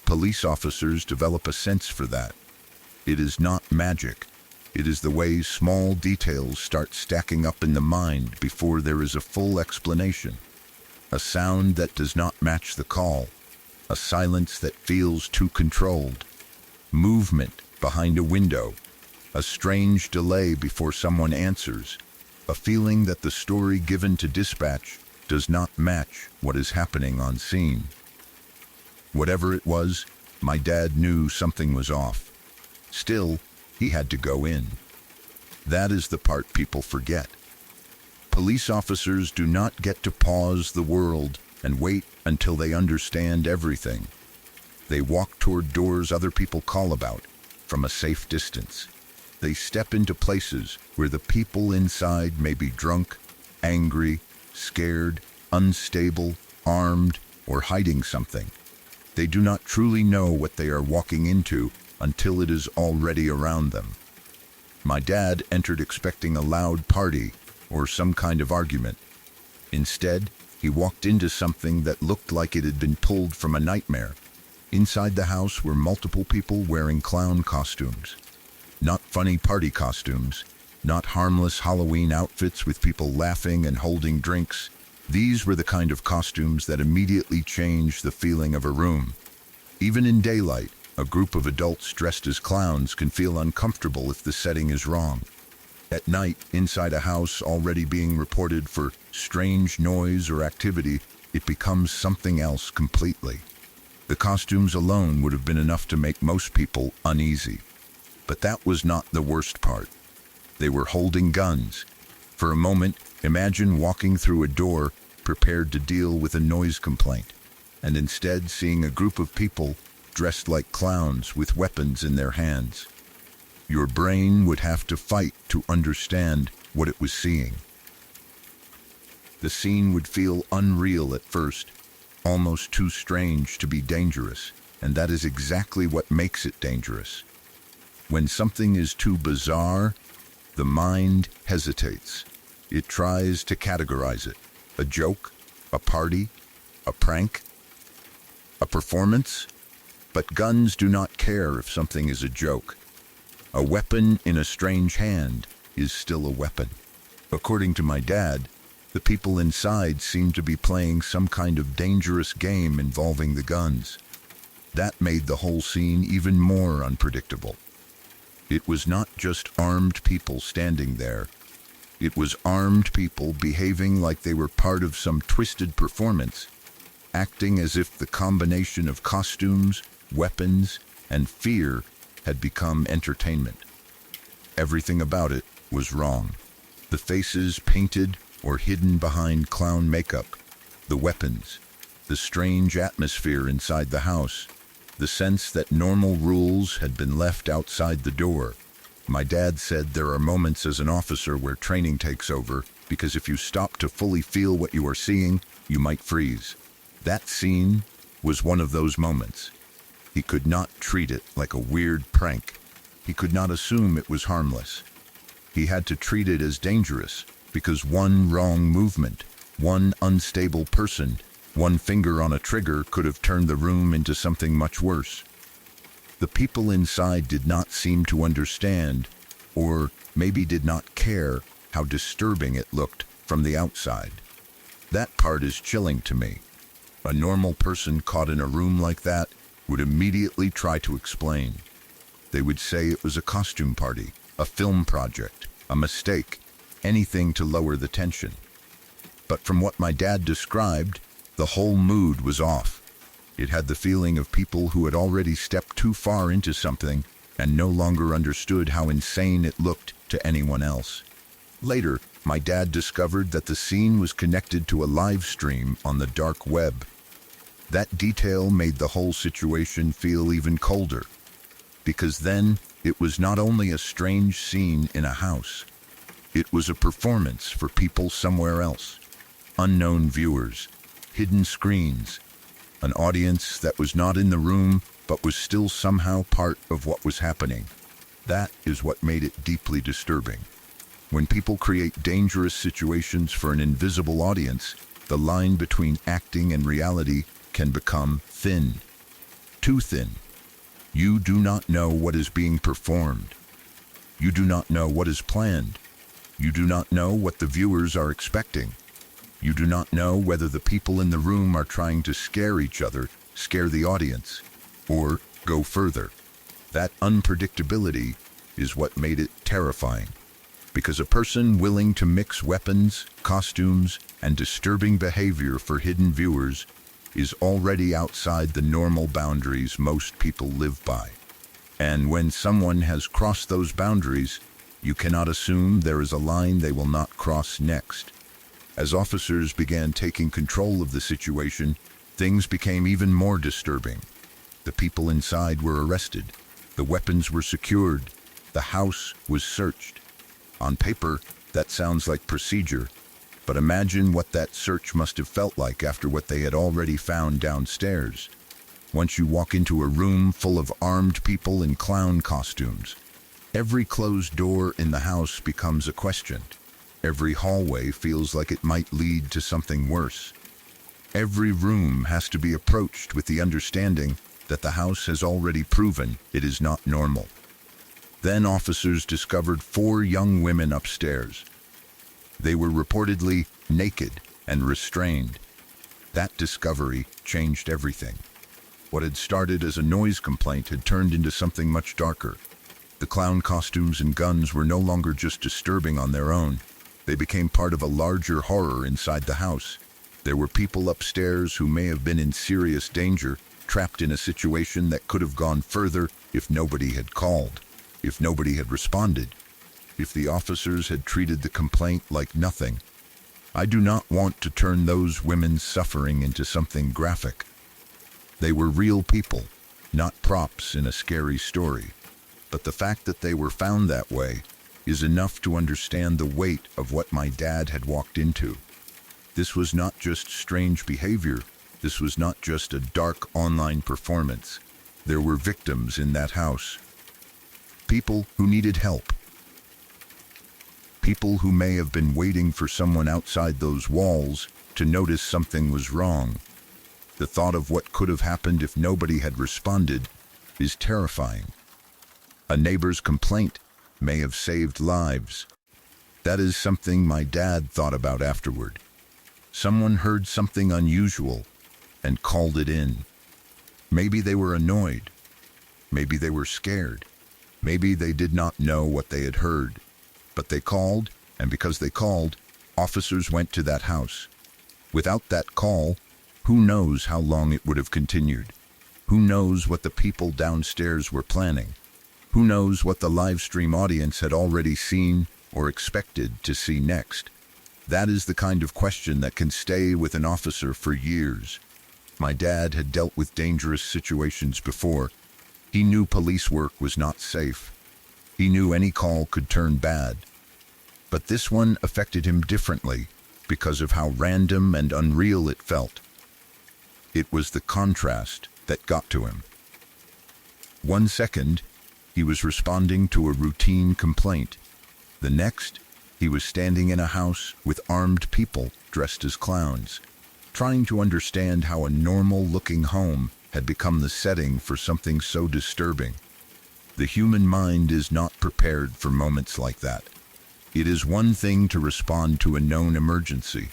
Police officers develop a sense for that. It is not magic. It is the way small details start stacking up in the mind before there is a full explanation. A sound that does not match the call. A silence that feels too controlled. Movement behind a window. A strange delay before someone answers. A feeling that the story given to dispatch does not match what is happening on scene. Whatever it was, my dad knew something was off. Still, he had to go in. That is the part people forget. Police officers do not get to pause the world and wait until they understand everything. They walk toward doors other people call about, from a safe distance. They step into places where the people inside may be drunk, angry, scared, unstable, armed, or hiding something. They do not truly know what they are walking into until it is already around them. My dad entered expecting a loud party or some kind of argument. Instead, he walked into something that looked like it had been pulled from a nightmare. Inside the house were multiple people wearing clown costumes. Not funny party costumes, not harmless Halloween outfits with people laughing and holding drinks. These were the kind of costumes that immediately change the feeling of a room. Even in daylight, a group of adults dressed as clowns can feel uncomfortable if the setting is wrong. At night, inside a house already being reported for strange noise or activity, it becomes something else completely. The costumes alone would have been enough to make most people uneasy. But that was not the worst part. They were holding guns. For a moment, imagine walking through a door prepared to deal with a noise complaint, and instead seeing a group of people dressed like clowns with weapons in their hands. Your brain would have to fight to understand what it was seeing. The scene would feel unreal at first, almost too strange to be dangerous, and that is exactly what makes it dangerous. When something is too bizarre, the mind hesitates. It tries to categorize it. A joke, a party, a prank, a performance. But guns do not care if something is a joke. A weapon in a strange hand is still a weapon. According to my dad, the people inside seemed to be playing some kind of dangerous game involving the guns. That made the whole scene even more unpredictable. It was not just armed people standing there. It was armed people behaving like they were part of some twisted performance, acting as if the combination of costumes, weapons, and fear had become entertainment. Everything about it was wrong. The faces painted or hidden behind clown makeup, the weapons, the strange atmosphere inside the house, the sense that normal rules had been left outside the door. My dad said there are moments as an officer where training takes over because if you stop to fully feel what you are seeing, you might freeze. That scene was one of those moments. He could not treat it like a weird prank. He could not assume it was harmless. He had to treat it as dangerous because one wrong movement, one unstable person, one finger on a trigger could have turned the room into something much worse. The people inside did not seem to understand, or maybe did not care, how disturbing it looked from the outside. That part is chilling to me. A normal person caught in a room like that would immediately try to explain. They would say it was a costume party, a film project, a mistake, anything to lower the tension. But from what my dad described, the whole mood was off. It had the feeling of people who had already stepped too far into something and no longer understood how insane it looked to anyone else. Later, My dad discovered that the scene was connected to a live stream on the dark web. That detail made the whole situation feel even colder, because then it was not only a strange scene in a house, it was a performance for people somewhere else. Unknown viewers, hidden screens, an audience that was not in the room but was still somehow part of what was happening. That is what made it deeply disturbing. When people create dangerous situations for an invisible audience, the line between acting and reality can become thin. Too thin. You do not know what is being performed. You do not know what is planned. You do not know what the viewers are expecting. You do not know whether the people in the room are trying to scare each other, scare the audience, or go further. That unpredictability is what made it terrifying. Because a person willing to mix weapons, costumes, and disturbing behavior for hidden viewers is already outside the normal boundaries most people live by. And when someone has crossed those boundaries, you cannot assume there is a line they will not cross next. As officers began taking control of the situation, things became even more disturbing. The people inside were arrested. The weapons were secured. The house was searched. On paper, that sounds like procedure, but imagine what that search must have felt like after what they had already found downstairs. Once you walk into a room full of armed people in clown costumes, every closed door in the house becomes a question. Every hallway feels like it might lead to something worse. Every room has to be approached with the understanding that the house has already proven it is not normal. Then officers discovered 4 young women upstairs. They were reportedly naked and restrained. That discovery changed everything. What had started as a noise complaint had turned into something much darker. The clown costumes and guns were no longer just disturbing on their own. They became part of a larger horror inside the house. There were people upstairs who may have been in serious danger, trapped in a situation that could have gone further if nobody had called. If nobody had responded, if the officers had treated the complaint like nothing. I do not want to turn those women's suffering into something graphic. They were real people, not props in a scary story. But the fact that they were found that way is enough to understand the weight of what my dad had walked into. This was not just strange behavior. This was not just a dark online performance. There were victims in that house. People who needed help. People who may have been waiting for someone outside those walls to notice something was wrong. The thought of what could have happened if nobody had responded is terrifying. A neighbor's complaint may have saved lives. That is something my dad thought about afterward. Someone heard something unusual and called it in. Maybe they were annoyed. Maybe they were scared. Maybe they did not know what they had heard, but they called, and because they called, officers went to that house. Without that call, who knows how long it would have continued? Who knows what the people downstairs were planning? Who knows what the live stream audience had already seen or expected to see next? That is the kind of question that can stay with an officer for years. My dad had dealt with dangerous situations before. He knew police work was not safe. He knew any call could turn bad. But this one affected him differently because of how random and unreal it felt. It was the contrast that got to him. 1 second, he was responding to a routine complaint. The next, he was standing in a house with armed people dressed as clowns, trying to understand how a normal-looking home had become the setting for something so disturbing. The human mind is not prepared for moments like that. It is one thing to respond to a known emergency.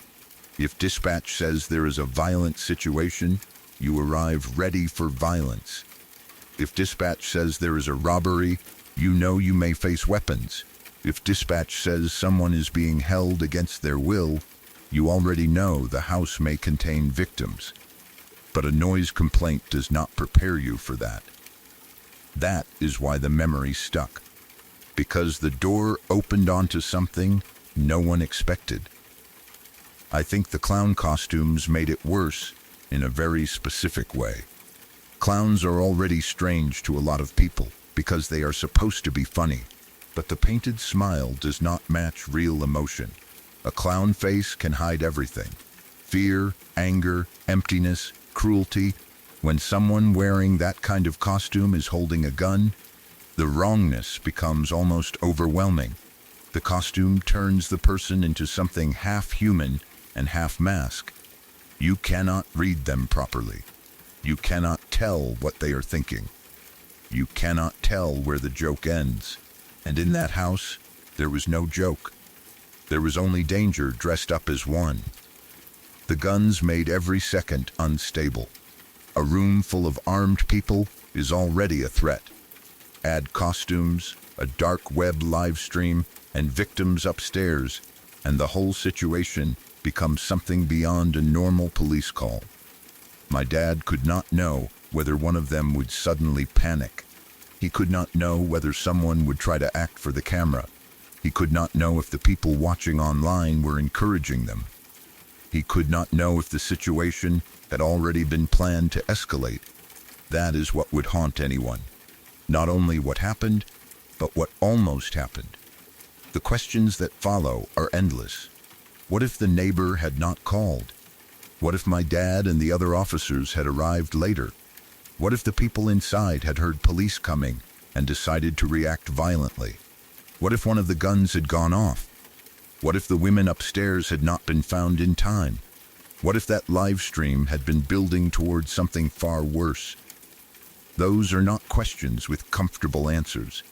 If dispatch says there is a violent situation, you arrive ready for violence. If dispatch says there is a robbery, you know you may face weapons. If dispatch says someone is being held against their will, you already know the house may contain victims. But a noise complaint does not prepare you for that. That is why the memory stuck. Because the door opened onto something no one expected. I think the clown costumes made it worse in a very specific way. Clowns are already strange to a lot of people because they are supposed to be funny, but the painted smile does not match real emotion. A clown face can hide everything: fear, anger, emptiness, cruelty. When someone wearing that kind of costume is holding a gun, the wrongness becomes almost overwhelming. The costume turns the person into something half human and half mask. You cannot read them properly. You cannot tell what they are thinking. You cannot tell where the joke ends. And in that house, there was no joke. There was only danger dressed up as one. The guns made every second unstable. A room full of armed people is already a threat. Add costumes, a dark web live stream, and victims upstairs, and the whole situation becomes something beyond a normal police call. My dad could not know whether one of them would suddenly panic. He could not know whether someone would try to act for the camera. He could not know if the people watching online were encouraging them. He could not know if the situation had already been planned to escalate. That is what would haunt anyone. Not only what happened, but what almost happened. The questions that follow are endless. What if the neighbor had not called? What if my dad and the other officers had arrived later? What if the people inside had heard police coming and decided to react violently? What if one of the guns had gone off? What if the women upstairs had not been found in time? What if that live stream had been building towards something far worse? Those are not questions with comfortable answers.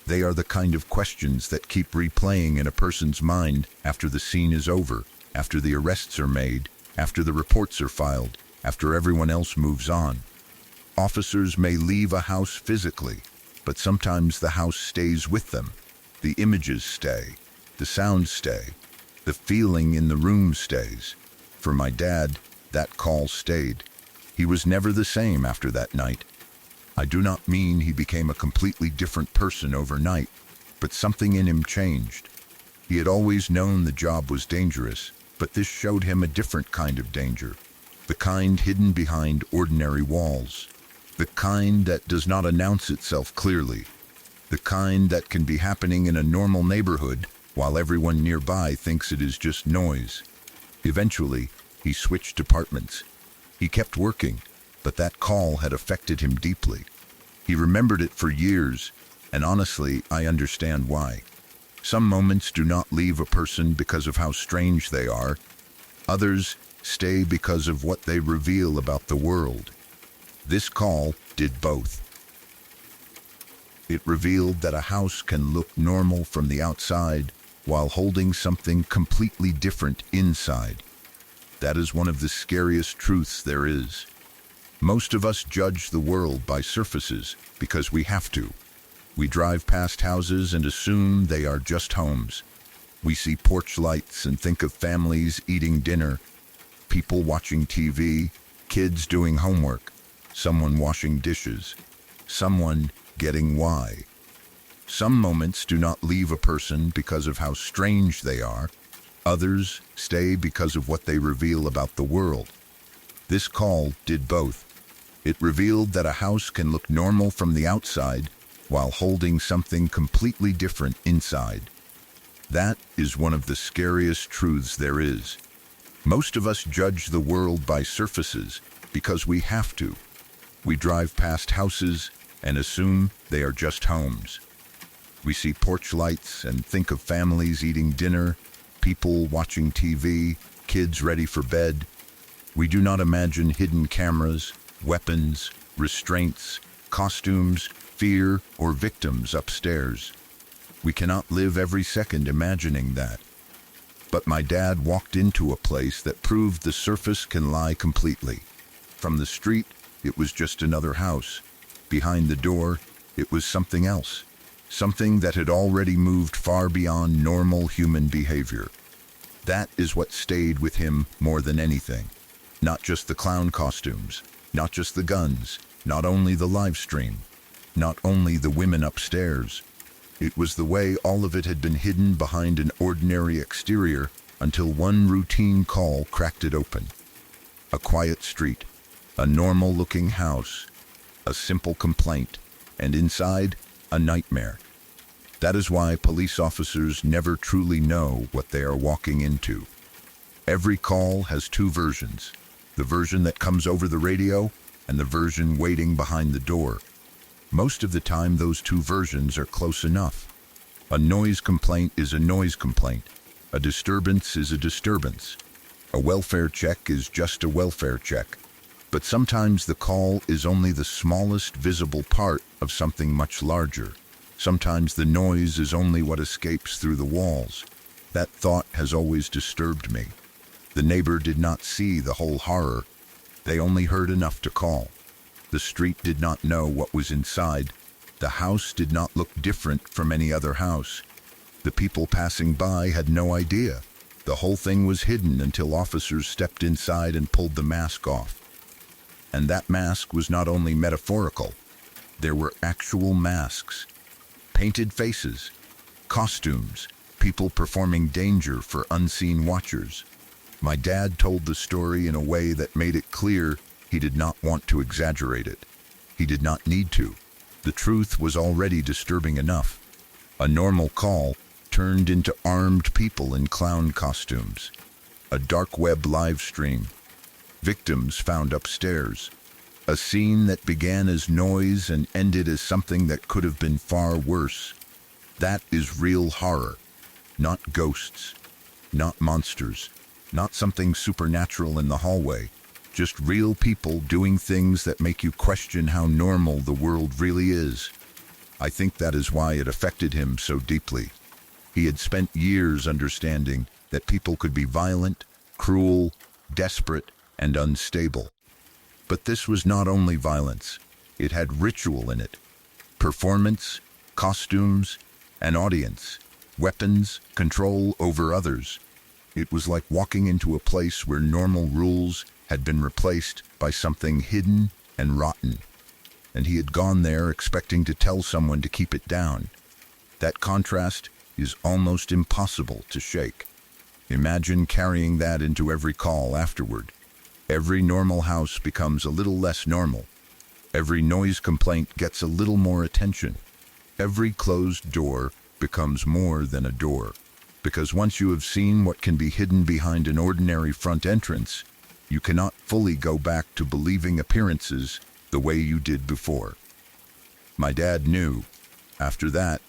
They are the kind of questions that keep replaying in a person's mind after the scene is over, after the arrests are made, after the reports are filed, after everyone else moves on. Officers may leave a house physically, but sometimes the house stays with them. The images stay, the sounds stay, the feeling in the room stays. For my dad, that call stayed. He was never the same after that night. I do not mean he became a completely different person overnight, but something in him changed. He had always known the job was dangerous, but this showed him a different kind of danger. The kind hidden behind ordinary walls. The kind that does not announce itself clearly. The kind that can be happening in a normal neighborhood while everyone nearby thinks it is just noise. Eventually, he switched departments. He kept working, but that call had affected him deeply. He remembered it for years, and honestly, I understand why. Some moments do not leave a person because of how strange they are. Others stay because of what they reveal about the world. This call did both. It revealed that a house can look normal from the outside while holding something completely different inside. That is one of the scariest truths there is. Most of us judge the world by surfaces because we have to. We drive past houses and assume they are just homes. We see porch lights and think of families eating dinner, people watching TV, kids doing homework, someone washing dishes, someone getting why. Some moments do not leave a person because of how strange they are. Others stay because of what they reveal about the world. This call did both. It revealed that a house can look normal from the outside while holding something completely different inside. That is one of the scariest truths there is. Most of us judge the world by surfaces because we have to. We drive past houses and assume they are just homes. We see porch lights and think of families eating dinner, people watching TV, kids ready for bed. We do not imagine hidden cameras, weapons, restraints, costumes, fear, or victims upstairs. We cannot live every second imagining that. But my dad walked into a place that proved the surface can lie completely. From the street, it was just another house. Behind the door, it was something else. Something that had already moved far beyond normal human behavior. That is what stayed with him more than anything. Not just the clown costumes, not just the guns, not only the live stream, not only the women upstairs. It was the way all of it had been hidden behind an ordinary exterior until one routine call cracked it open. A quiet street, a normal-looking house, a simple complaint, and inside, a nightmare. That is why police officers never truly know what they are walking into. Every call has two versions, the version that comes over the radio and the version waiting behind the door. Most of the time, those two versions are close enough. A noise complaint is a noise complaint. A disturbance is a disturbance. A welfare check is just a welfare check. But sometimes the call is only the smallest visible part of something much larger. Sometimes the noise is only what escapes through the walls. That thought has always disturbed me. The neighbor did not see the whole horror. They only heard enough to call. The street did not know what was inside. The house did not look different from any other house. The people passing by had no idea. The whole thing was hidden until officers stepped inside and pulled the mask off. And that mask was not only metaphorical. There were actual masks. Painted faces, costumes, people performing danger for unseen watchers. My dad told the story in a way that made it clear he did not want to exaggerate it. He did not need to. The truth was already disturbing enough. A normal call turned into armed people in clown costumes. A dark web live stream. Victims found upstairs. A scene that began as noise and ended as something that could have been far worse. That is real horror. Not ghosts. Not monsters. Not something supernatural in the hallway. Just real people doing things that make you question how normal the world really is. I think that is why it affected him so deeply. He had spent years understanding that people could be violent, cruel, desperate, and unstable. But this was not only violence. It had ritual in it. Performance, costumes, an audience, weapons, control over others. It was like walking into a place where normal rules had been replaced by something hidden and rotten. And he had gone there expecting to tell someone to keep it down. That contrast is almost impossible to shake. Imagine carrying that into every call afterward. Every normal house becomes a little less normal. Every noise complaint gets a little more attention. Every closed door becomes more than a door. Because once you have seen what can be hidden behind an ordinary front entrance, you cannot fully go back to believing appearances the way you did before. My dad knew, after that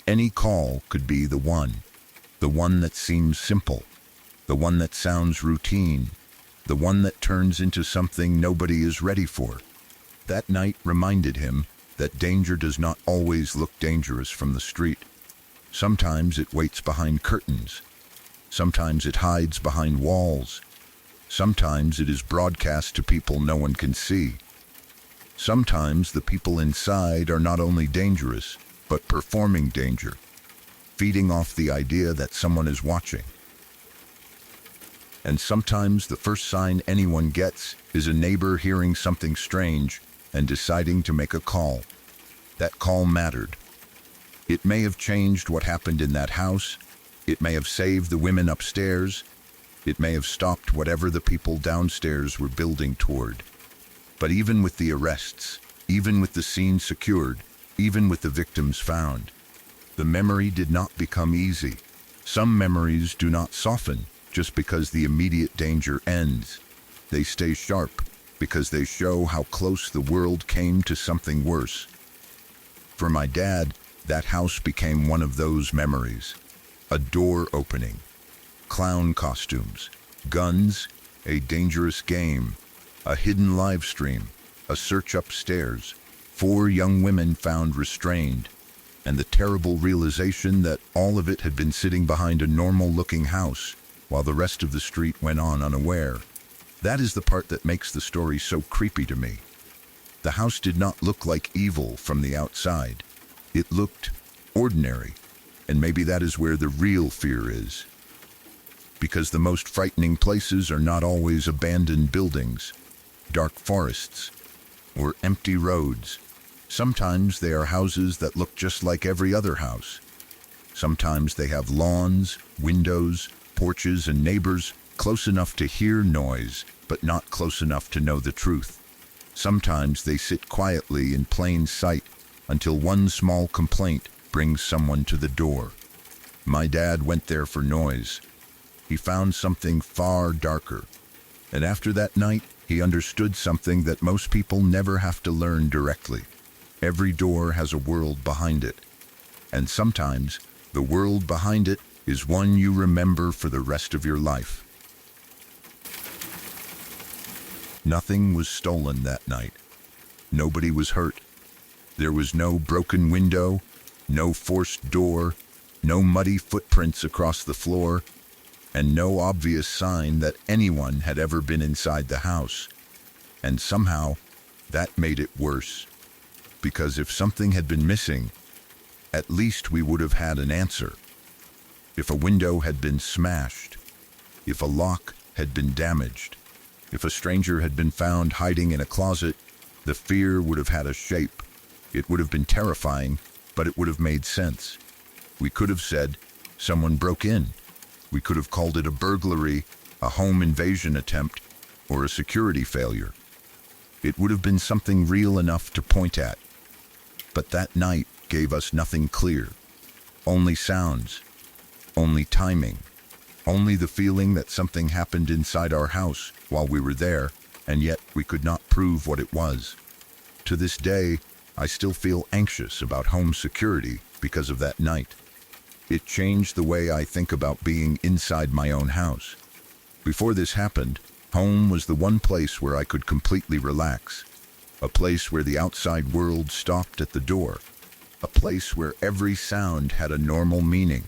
any call could be the one that seems simple, the one that sounds routine, the one that turns into something nobody is ready for. That night reminded him that danger does not always look dangerous from the street. Sometimes it waits behind curtains. Sometimes it hides behind walls. Sometimes it is broadcast to people no one can see. Sometimes the people inside are not only dangerous, but performing danger, feeding off the idea that someone is watching. And sometimes the first sign anyone gets is a neighbor hearing something strange and deciding to make a call. That call mattered. It may have changed what happened in that house. It may have saved the women upstairs. It may have stopped whatever the people downstairs were building toward. But even with the arrests, even with the scene secured, even with the victims found, the memory did not become easy. Some memories do not soften just because the immediate danger ends. They stay sharp because they show how close the world came to something worse. For my dad, that house became one of those memories. A door opening, clown costumes, guns, a dangerous game, a hidden live stream, a search upstairs, 4 young women found restrained, and the terrible realization that all of it had been sitting behind a normal-looking house while the rest of the street went on unaware. That is the part that makes the story so creepy to me. The house did not look like evil from the outside. It looked ordinary, and maybe that is where the real fear is. Because the most frightening places are not always abandoned buildings, dark forests, or empty roads. Sometimes they are houses that look just like every other house. Sometimes they have lawns, windows, porches, and neighbors close enough to hear noise, but not close enough to know the truth. Sometimes they sit quietly in plain sight until one small complaint brings someone to the door. My dad went there for noise. He found something far darker. And after that night, he understood something that most people never have to learn directly. Every door has a world behind it. And sometimes, the world behind it is one you remember for the rest of your life. Nothing was stolen that night. Nobody was hurt. There was no broken window, no forced door, no muddy footprints across the floor, and no obvious sign that anyone had ever been inside the house. And somehow, that made it worse. Because if something had been missing, at least we would have had an answer. If a window had been smashed, if a lock had been damaged, if a stranger had been found hiding in a closet, the fear would have had a shape. It would have been terrifying, but it would have made sense. We could have said, someone broke in. We could have called it a burglary, a home invasion attempt, or a security failure. It would have been something real enough to point at. But that night gave us nothing clear. Only sounds, only timing, only the feeling that something happened inside our house while we were there, and yet we could not prove what it was. To this day, I still feel anxious about home security because of that night. It changed the way I think about being inside my own house. Before this happened, home was the one place where I could completely relax. A place where the outside world stopped at the door. A place where every sound had a normal meaning.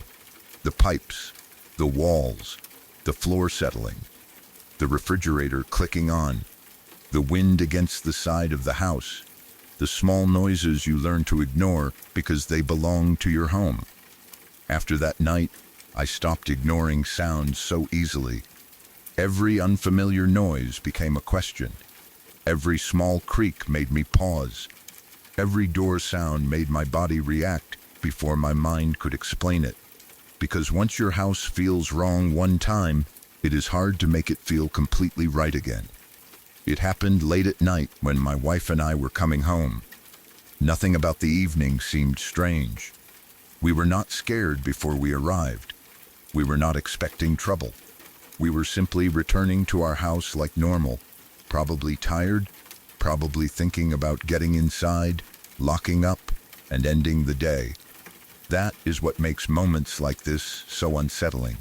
The pipes, the walls, the floor settling, the refrigerator clicking on, the wind against the side of the house, the small noises you learn to ignore because they belong to your home. After that night, I stopped ignoring sounds so easily. Every unfamiliar noise became a question. Every small creak made me pause. Every door sound made my body react before my mind could explain it. Because once your house feels wrong one time, it is hard to make it feel completely right again. It happened late at night when my wife and I were coming home. Nothing about the evening seemed strange. We were not scared before we arrived. We were not expecting trouble. We were simply returning to our house like normal, probably tired, probably thinking about getting inside, locking up, and ending the day. That is what makes moments like this so unsettling.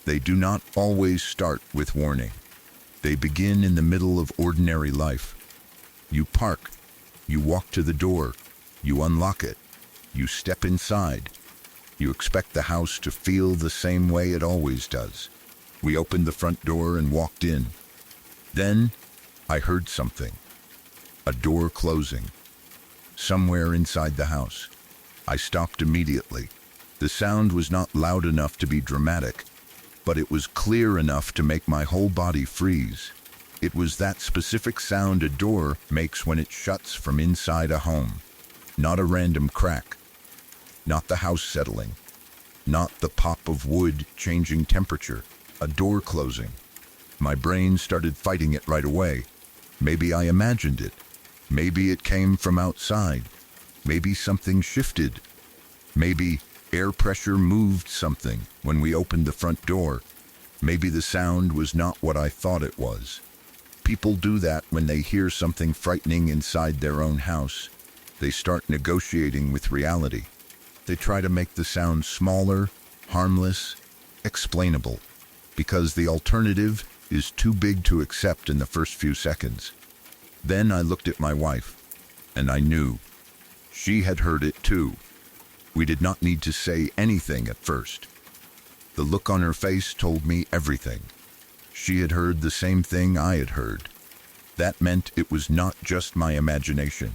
They do not always start with warning. They begin in the middle of ordinary life. You park, you walk to the door, you unlock it, you step inside. You expect the house to feel the same way it always does. We opened the front door and walked in. Then, I heard something. A door closing. Somewhere inside the house. I stopped immediately. The sound was not loud enough to be dramatic, but it was clear enough to make my whole body freeze. It was that specific sound a door makes when it shuts from inside a home. Not a random crack. Not the house settling. Not the pop of wood changing temperature. A door closing. My brain started fighting it right away. Maybe I imagined it. Maybe it came from outside. Maybe something shifted. Maybe air pressure moved something when we opened the front door. Maybe the sound was not what I thought it was. People do that when they hear something frightening inside their own house. They start negotiating with reality. They try to make the sound smaller, harmless, explainable, because the alternative is too big to accept in the first few seconds. Then I looked at my wife, and I knew. She had heard it too. We did not need to say anything at first. The look on her face told me everything. She had heard the same thing I had heard. That meant it was not just my imagination.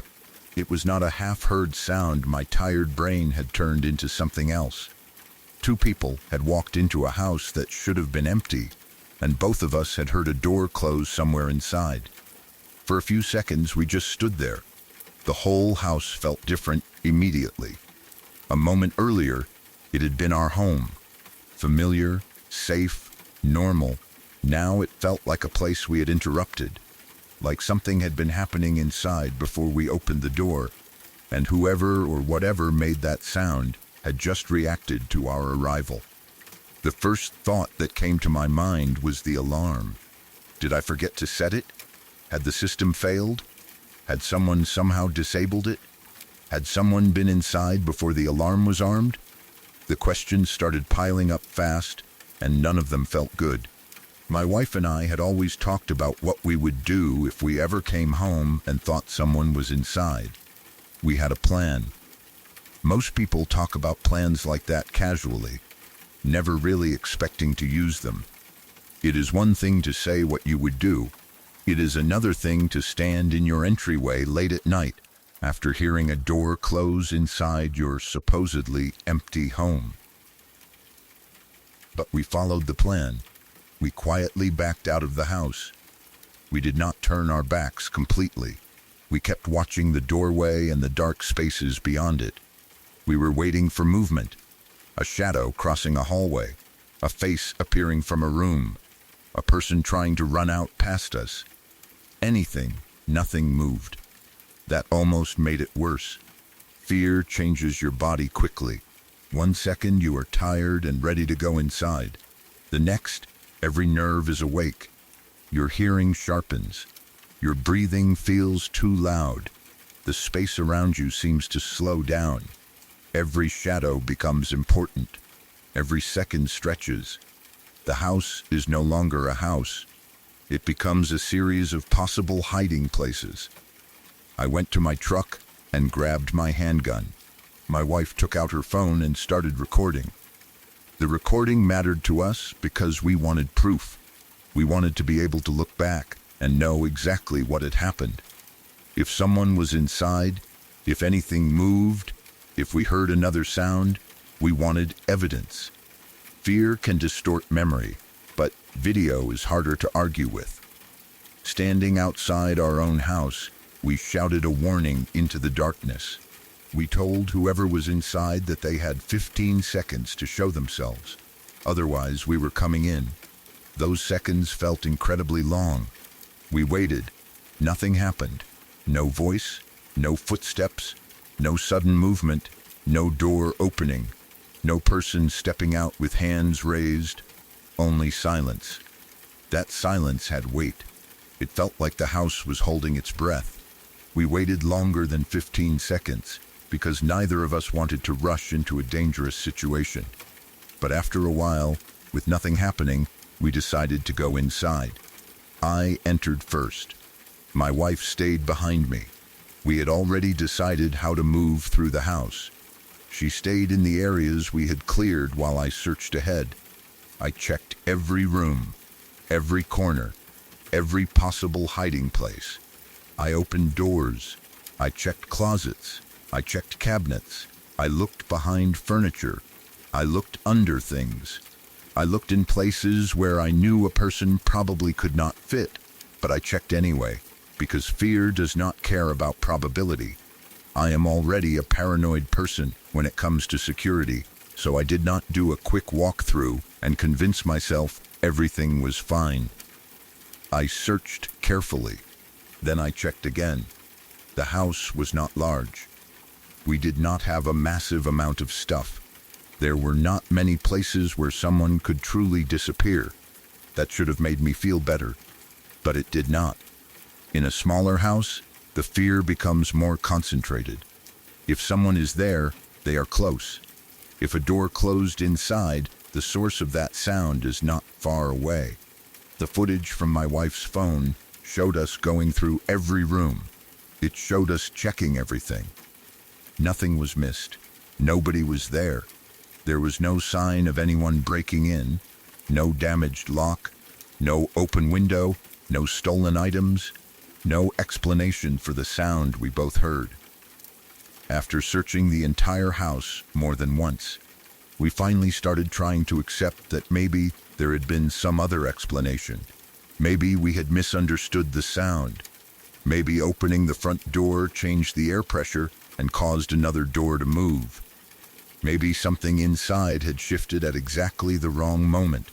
It was not a half-heard sound my tired brain had turned into something else. Two people had walked into a house that should have been empty, and both of us had heard a door close somewhere inside. For a few seconds, we just stood there, The whole house felt different immediately. A moment earlier, it had been our home. Familiar, safe, normal. Now it felt like a place we had interrupted. Like something had been happening inside before we opened the door, and whoever or whatever made that sound had just reacted to our arrival. The first thought that came to my mind was the alarm. Did I forget to set it? Had the system failed? Had someone somehow disabled it? Had someone been inside before the alarm was armed? The questions started piling up fast, and none of them felt good. My wife and I had always talked about what we would do if we ever came home and thought someone was inside. We had a plan. Most people talk about plans like that casually, never really expecting to use them. It is one thing to say what you would do. It is another thing to stand in your entryway late at night after hearing a door close inside your supposedly empty home. But we followed the plan. We quietly backed out of the house. We did not turn our backs completely. We kept watching the doorway and the dark spaces beyond it. We were waiting for movement, a shadow crossing a hallway, a face appearing from a room, a person trying to run out past us. Anything, nothing moved. That almost made it worse. Fear changes your body quickly. 1 second you are tired and ready to go inside. The next, every nerve is awake. Your hearing sharpens. Your breathing feels too loud. The space around you seems to slow down. Every shadow becomes important. Every second stretches. The house is no longer a house. It becomes a series of possible hiding places. I went to my truck and grabbed my handgun. My wife took out her phone and started recording. The recording mattered to us because we wanted proof. We wanted to be able to look back and know exactly what had happened. If someone was inside, if anything moved, if we heard another sound, we wanted evidence. Fear can distort memory, but video is harder to argue with. Standing outside our own house, we shouted a warning into the darkness. We told whoever was inside that they had 15 seconds to show themselves. Otherwise, we were coming in. Those seconds felt incredibly long. We waited. Nothing happened. No voice, no footsteps, no sudden movement, no door opening, no person stepping out with hands raised, only silence. That silence had weight. It felt like the house was holding its breath. We waited longer than 15 seconds because neither of us wanted to rush into a dangerous situation. But after a while, with nothing happening, we decided to go inside. I entered first. My wife stayed behind me. We had already decided how to move through the house. She stayed in the areas we had cleared while I searched ahead. I checked every room, every corner, every possible hiding place. I opened doors. I checked closets. I checked cabinets. I looked behind furniture. I looked under things. I looked in places where I knew a person probably could not fit, but I checked anyway, because fear does not care about probability. I am already a paranoid person when it comes to security, so I did not do a quick walkthrough and convince myself everything was fine. I searched carefully. Then I checked again. The house was not large. We did not have a massive amount of stuff. There were not many places where someone could truly disappear. That should have made me feel better, but it did not. In a smaller house, the fear becomes more concentrated. If someone is there, they are close. If a door closed inside, the source of that sound is not far away. The footage from my wife's phone showed us going through every room. It showed us checking everything. Nothing was missed. Nobody was there. There was no sign of anyone breaking in, no damaged lock, no open window, no stolen items, no explanation for the sound we both heard. After searching the entire house more than once, we finally started trying to accept that maybe there had been some other explanation. Maybe we had misunderstood the sound. Maybe opening the front door changed the air pressure and caused another door to move. Maybe something inside had shifted at exactly the wrong moment.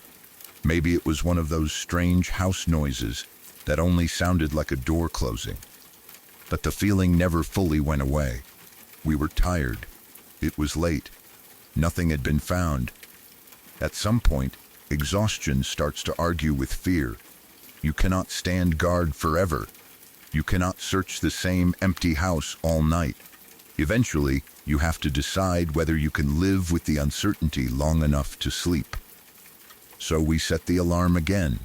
Maybe it was one of those strange house noises that only sounded like a door closing. But the feeling never fully went away. We were tired. It was late. Nothing had been found. At some point, exhaustion starts to argue with fear. You cannot stand guard forever. You cannot search the same empty house all night. Eventually, you have to decide whether you can live with the uncertainty long enough to sleep. So we set the alarm again.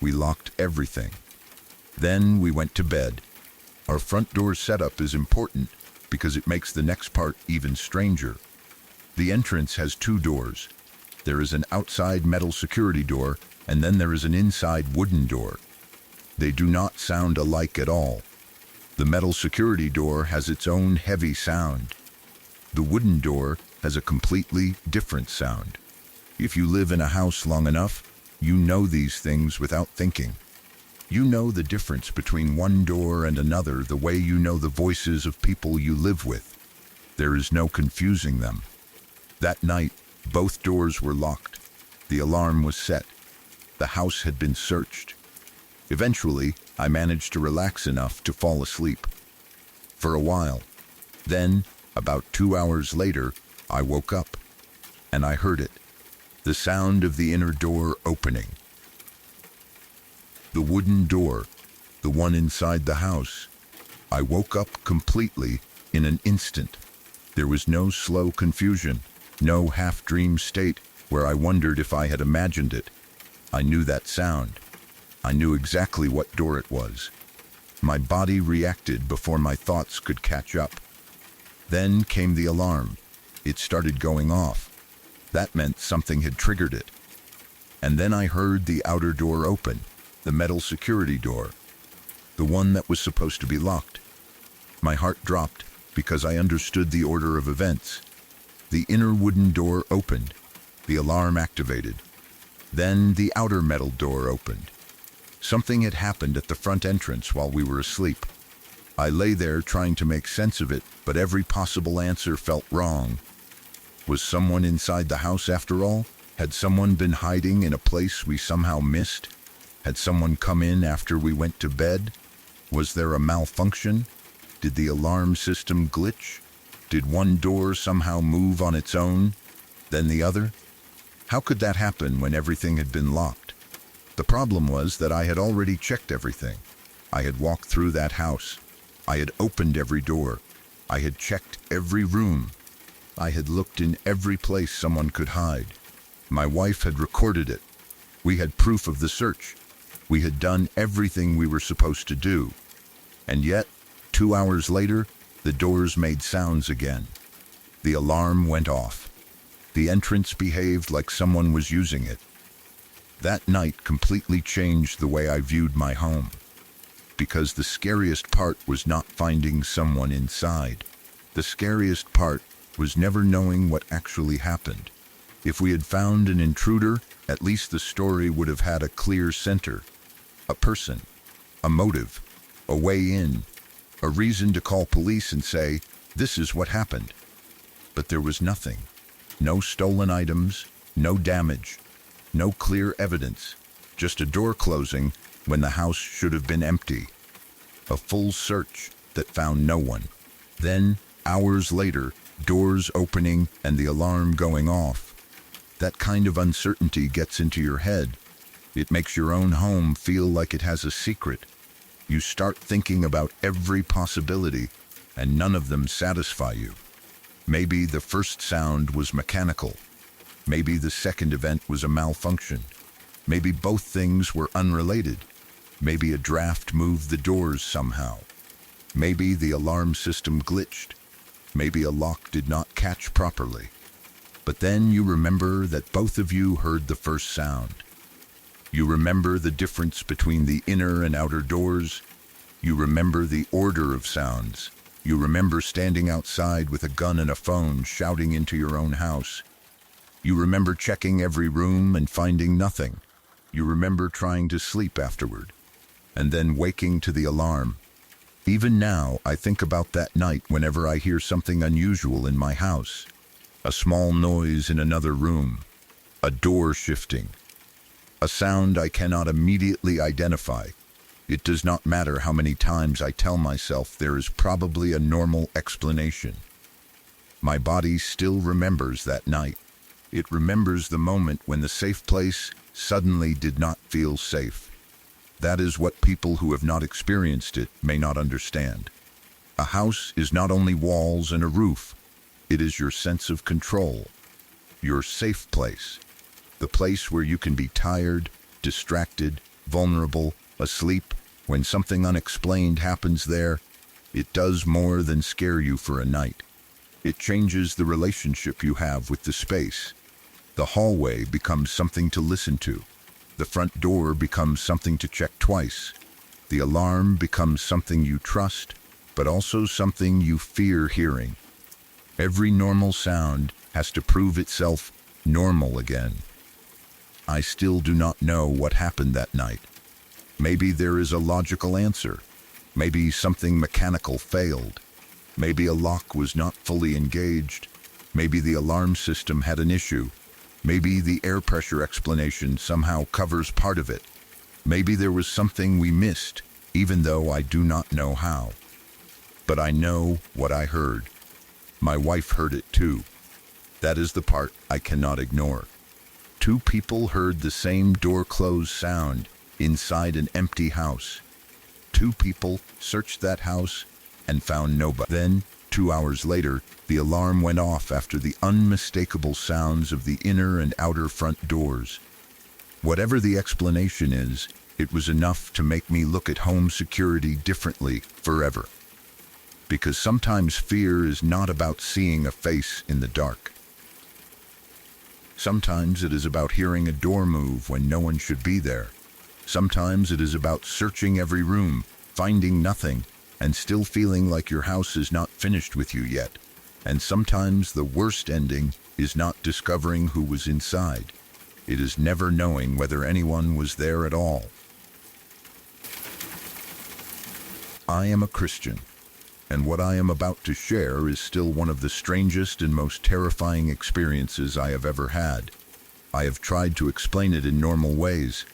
We locked everything. Then we went to bed. Our front door setup is important because it makes the next part even stranger. The entrance has two doors. There is an outside metal security door, and then there is an inside wooden door. They do not sound alike at all. The metal security door has its own heavy sound. The wooden door has a completely different sound. If you live in a house long enough, you know these things without thinking. You know the difference between one door and another the way you know the voices of people you live with. There is no confusing them. That night, both doors were locked. The alarm was set. The house had been searched. Eventually, I managed to relax enough to fall asleep. For a while. Then, about 2 hours later, I woke up. And I heard it. The sound of the inner door opening. The wooden door, the one inside the house. I woke up completely in an instant. There was no slow confusion, no half-dream state where I wondered if I had imagined it. I knew that sound. I knew exactly what door it was. My body reacted before my thoughts could catch up. Then came the alarm. It started going off. That meant something had triggered it. And then I heard the outer door open, the metal security door, the one that was supposed to be locked. My heart dropped because I understood the order of events. The inner wooden door opened. The alarm activated. Then the outer metal door opened. Something had happened at the front entrance while we were asleep. I lay there trying to make sense of it, but every possible answer felt wrong. Was someone inside the house after all? Had someone been hiding in a place we somehow missed? Had someone come in after we went to bed? Was there a malfunction? Did the alarm system glitch? Did one door somehow move on its own, then the other? How could that happen when everything had been locked? The problem was that I had already checked everything. I had walked through that house. I had opened every door. I had checked every room. I had looked in every place someone could hide. My wife had recorded it. We had proof of the search. We had done everything we were supposed to do. And yet, 2 hours later, the doors made sounds again. The alarm went off. The entrance behaved like someone was using it. That night completely changed the way I viewed my home. Because the scariest part was not finding someone inside. The scariest part was never knowing what actually happened. If we had found an intruder, at least the story would have had a clear center. A person, a motive, a way in, a reason to call police and say, "This is what happened." But there was nothing. No stolen items, no damage, no clear evidence, just a door closing when the house should have been empty. A full search that found no one. Then, hours later, doors opening and the alarm going off. That kind of uncertainty gets into your head. It makes your own home feel like it has a secret. You start thinking about every possibility, and none of them satisfy you. Maybe the first sound was mechanical. Maybe the second event was a malfunction. Maybe both things were unrelated. Maybe a draft moved the doors somehow. Maybe the alarm system glitched. Maybe a lock did not catch properly. But then you remember that both of you heard the first sound. You remember the difference between the inner and outer doors. You remember the order of sounds. You remember standing outside with a gun and a phone shouting into your own house. You remember checking every room and finding nothing. You remember trying to sleep afterward, and then waking to the alarm. Even now, I think about that night whenever I hear something unusual in my house. A small noise in another room, a door shifting, a sound I cannot immediately identify. It does not matter how many times I tell myself there is probably a normal explanation. My body still remembers that night. It remembers the moment when the safe place suddenly did not feel safe. That is what people who have not experienced it may not understand. A house is not only walls and a roof. It is your sense of control, your safe place, the place where you can be tired, distracted, vulnerable, asleep. When something unexplained happens there, it does more than scare you for a night. It changes the relationship you have with the space. The hallway becomes something to listen to. The front door becomes something to check twice. The alarm becomes something you trust, but also something you fear hearing. Every normal sound has to prove itself normal again. I still do not know what happened that night. Maybe there is a logical answer. Maybe something mechanical failed. Maybe a lock was not fully engaged. Maybe the alarm system had an issue. Maybe the air pressure explanation somehow covers part of it. Maybe there was something we missed, even though I do not know how. But I know what I heard. My wife heard it too. That is the part I cannot ignore. Two people heard the same door close sound inside an empty house. Two people searched that house and found nobody. Then, 2 hours later, the alarm went off after the unmistakable sounds of the inner and outer front doors. Whatever the explanation is, it was enough to make me look at home security differently forever. Because sometimes fear is not about seeing a face in the dark. Sometimes it is about hearing a door move when no one should be there. Sometimes it is about searching every room, finding nothing, and still feeling like your house is not finished with you yet. And sometimes the worst ending is not discovering who was inside. It is never knowing whether anyone was there at all. I am a Christian, and what I am about to share is still one of the strangest and most terrifying experiences I have ever had. I have tried to explain it in normal ways.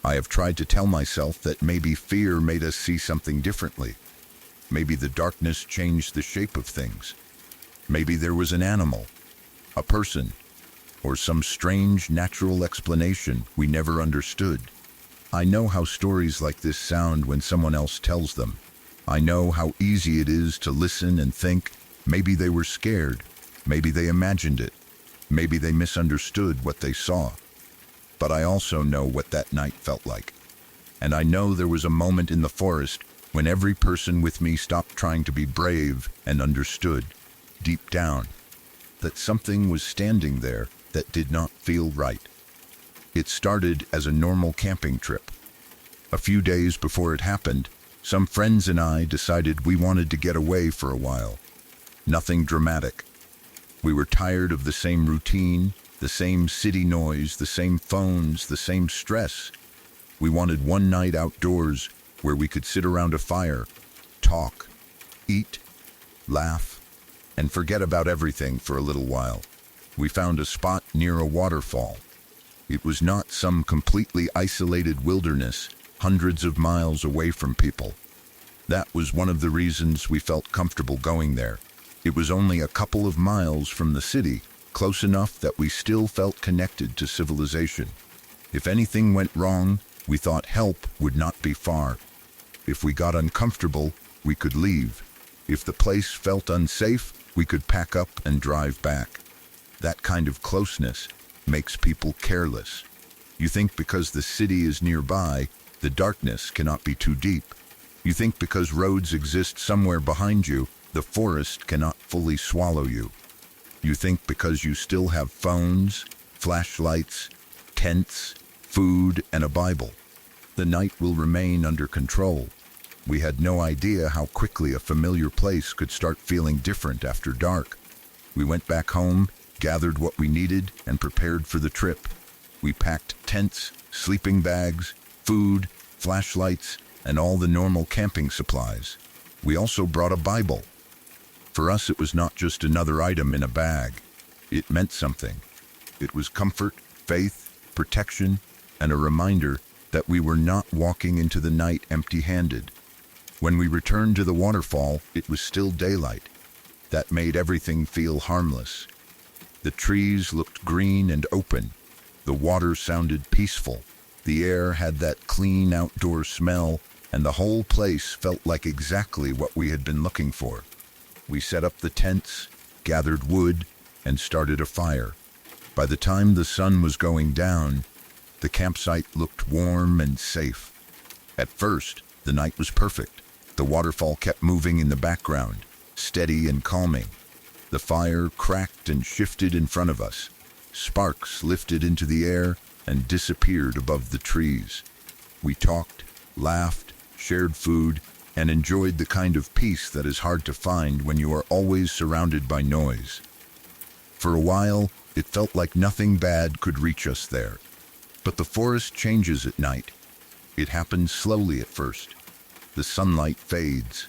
I have tried to tell myself that maybe fear made us see something differently. Maybe the darkness changed the shape of things. Maybe there was an animal, a person, or some strange natural explanation we never understood. I know how stories like this sound when someone else tells them. I know how easy it is to listen and think, maybe they were scared, maybe they imagined it, maybe they misunderstood what they saw. But I also know what that night felt like. And I know there was a moment in the forest when every person with me stopped trying to be brave and understood, deep down, that something was standing there that did not feel right. It started as a normal camping trip. A few days before it happened, some friends and I decided we wanted to get away for a while. Nothing dramatic. We were tired of the same routine, the same city noise, the same phones, the same stress. We wanted one night outdoors where we could sit around a fire, talk, eat, laugh, and forget about everything for a little while. We found a spot near a waterfall. It was not some completely isolated wilderness, hundreds of miles away from people. That was one of the reasons we felt comfortable going there. It was only a couple of miles from the city, close enough that we still felt connected to civilization. If anything went wrong, we thought help would not be far. If we got uncomfortable, we could leave. If the place felt unsafe, we could pack up and drive back. That kind of closeness makes people careless. You think because the city is nearby, the darkness cannot be too deep. You think because roads exist somewhere behind you, the forest cannot fully swallow you. You think because you still have phones, flashlights, tents, food, and a Bible, the night will remain under control. We had no idea how quickly a familiar place could start feeling different after dark. We went back home, gathered what we needed, and prepared for the trip. We packed tents, sleeping bags, food, flashlights, and all the normal camping supplies. We also brought a Bible. For us, it was not just another item in a bag. It meant something. It was comfort, faith, protection, and a reminder that we were not walking into the night empty-handed. When we returned to the waterfall, it was still daylight. That made everything feel harmless. The trees looked green and open. The water sounded peaceful. The air had that clean outdoor smell, and the whole place felt like exactly what we had been looking for. We set up the tents, gathered wood, and started a fire. By the time the sun was going down, the campsite looked warm and safe. At first, the night was perfect. The waterfall kept moving in the background, steady and calming. The fire cracked and shifted in front of us. Sparks lifted into the air and disappeared above the trees. We talked, laughed, shared food, and enjoyed the kind of peace that is hard to find when you are always surrounded by noise. For a while, it felt like nothing bad could reach us there. But the forest changes at night. It happens slowly at first. The sunlight fades.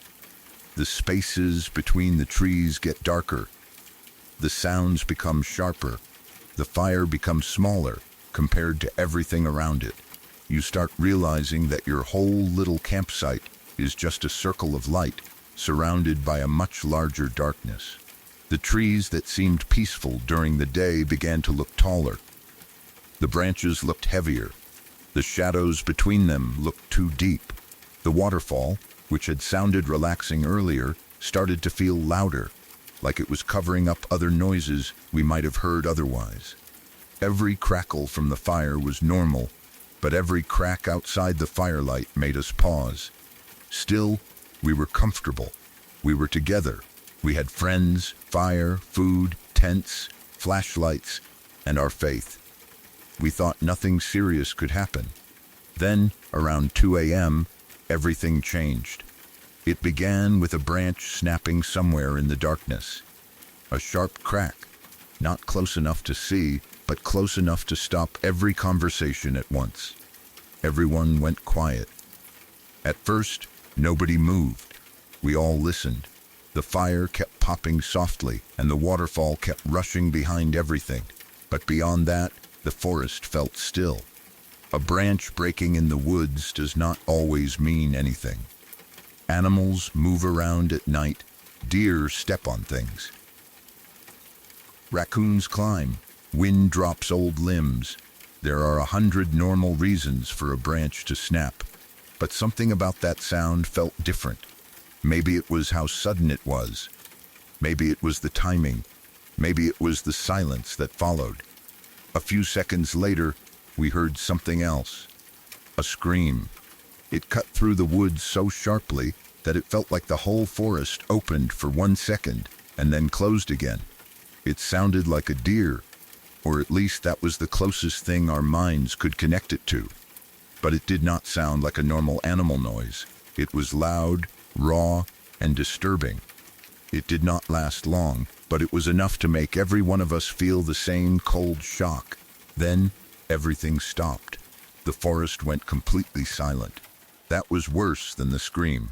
The spaces between the trees get darker. The sounds become sharper. The fire becomes smaller compared to everything around it. You start realizing that your whole little campsite is just a circle of light surrounded by a much larger darkness. The trees that seemed peaceful during the day began to look taller. The branches looked heavier. The shadows between them looked too deep. The waterfall, which had sounded relaxing earlier, started to feel louder, like it was covering up other noises we might have heard otherwise. Every crackle from the fire was normal, but every crack outside the firelight made us pause. Still, we were comfortable. We were together. We had friends, fire, food, tents, flashlights, and our faith. We thought nothing serious could happen. Then, around 2 a.m., everything changed. It began with a branch snapping somewhere in the darkness. A sharp crack, not close enough to see, but close enough to stop every conversation at once. Everyone went quiet. At first, nobody moved. We all listened. The fire kept popping softly, and the waterfall kept rushing behind everything. But beyond that, the forest felt still. A branch breaking in the woods does not always mean anything. Animals move around at night. Deer step on things. Raccoons climb. Wind drops old limbs. There are 100 normal reasons for a branch to snap, but something about that sound felt different. Maybe it was how sudden it was. Maybe it was the timing. Maybe it was the silence that followed. A few seconds later, we heard something else. A scream. It cut through the woods so sharply that it felt like the whole forest opened for 1 second and then closed again. It sounded like a deer, or at least that was the closest thing our minds could connect it to. But it did not sound like a normal animal noise. It was loud, raw, and disturbing. It did not last long, but it was enough to make every one of us feel the same cold shock. Then, everything stopped. The forest went completely silent. That was worse than the scream.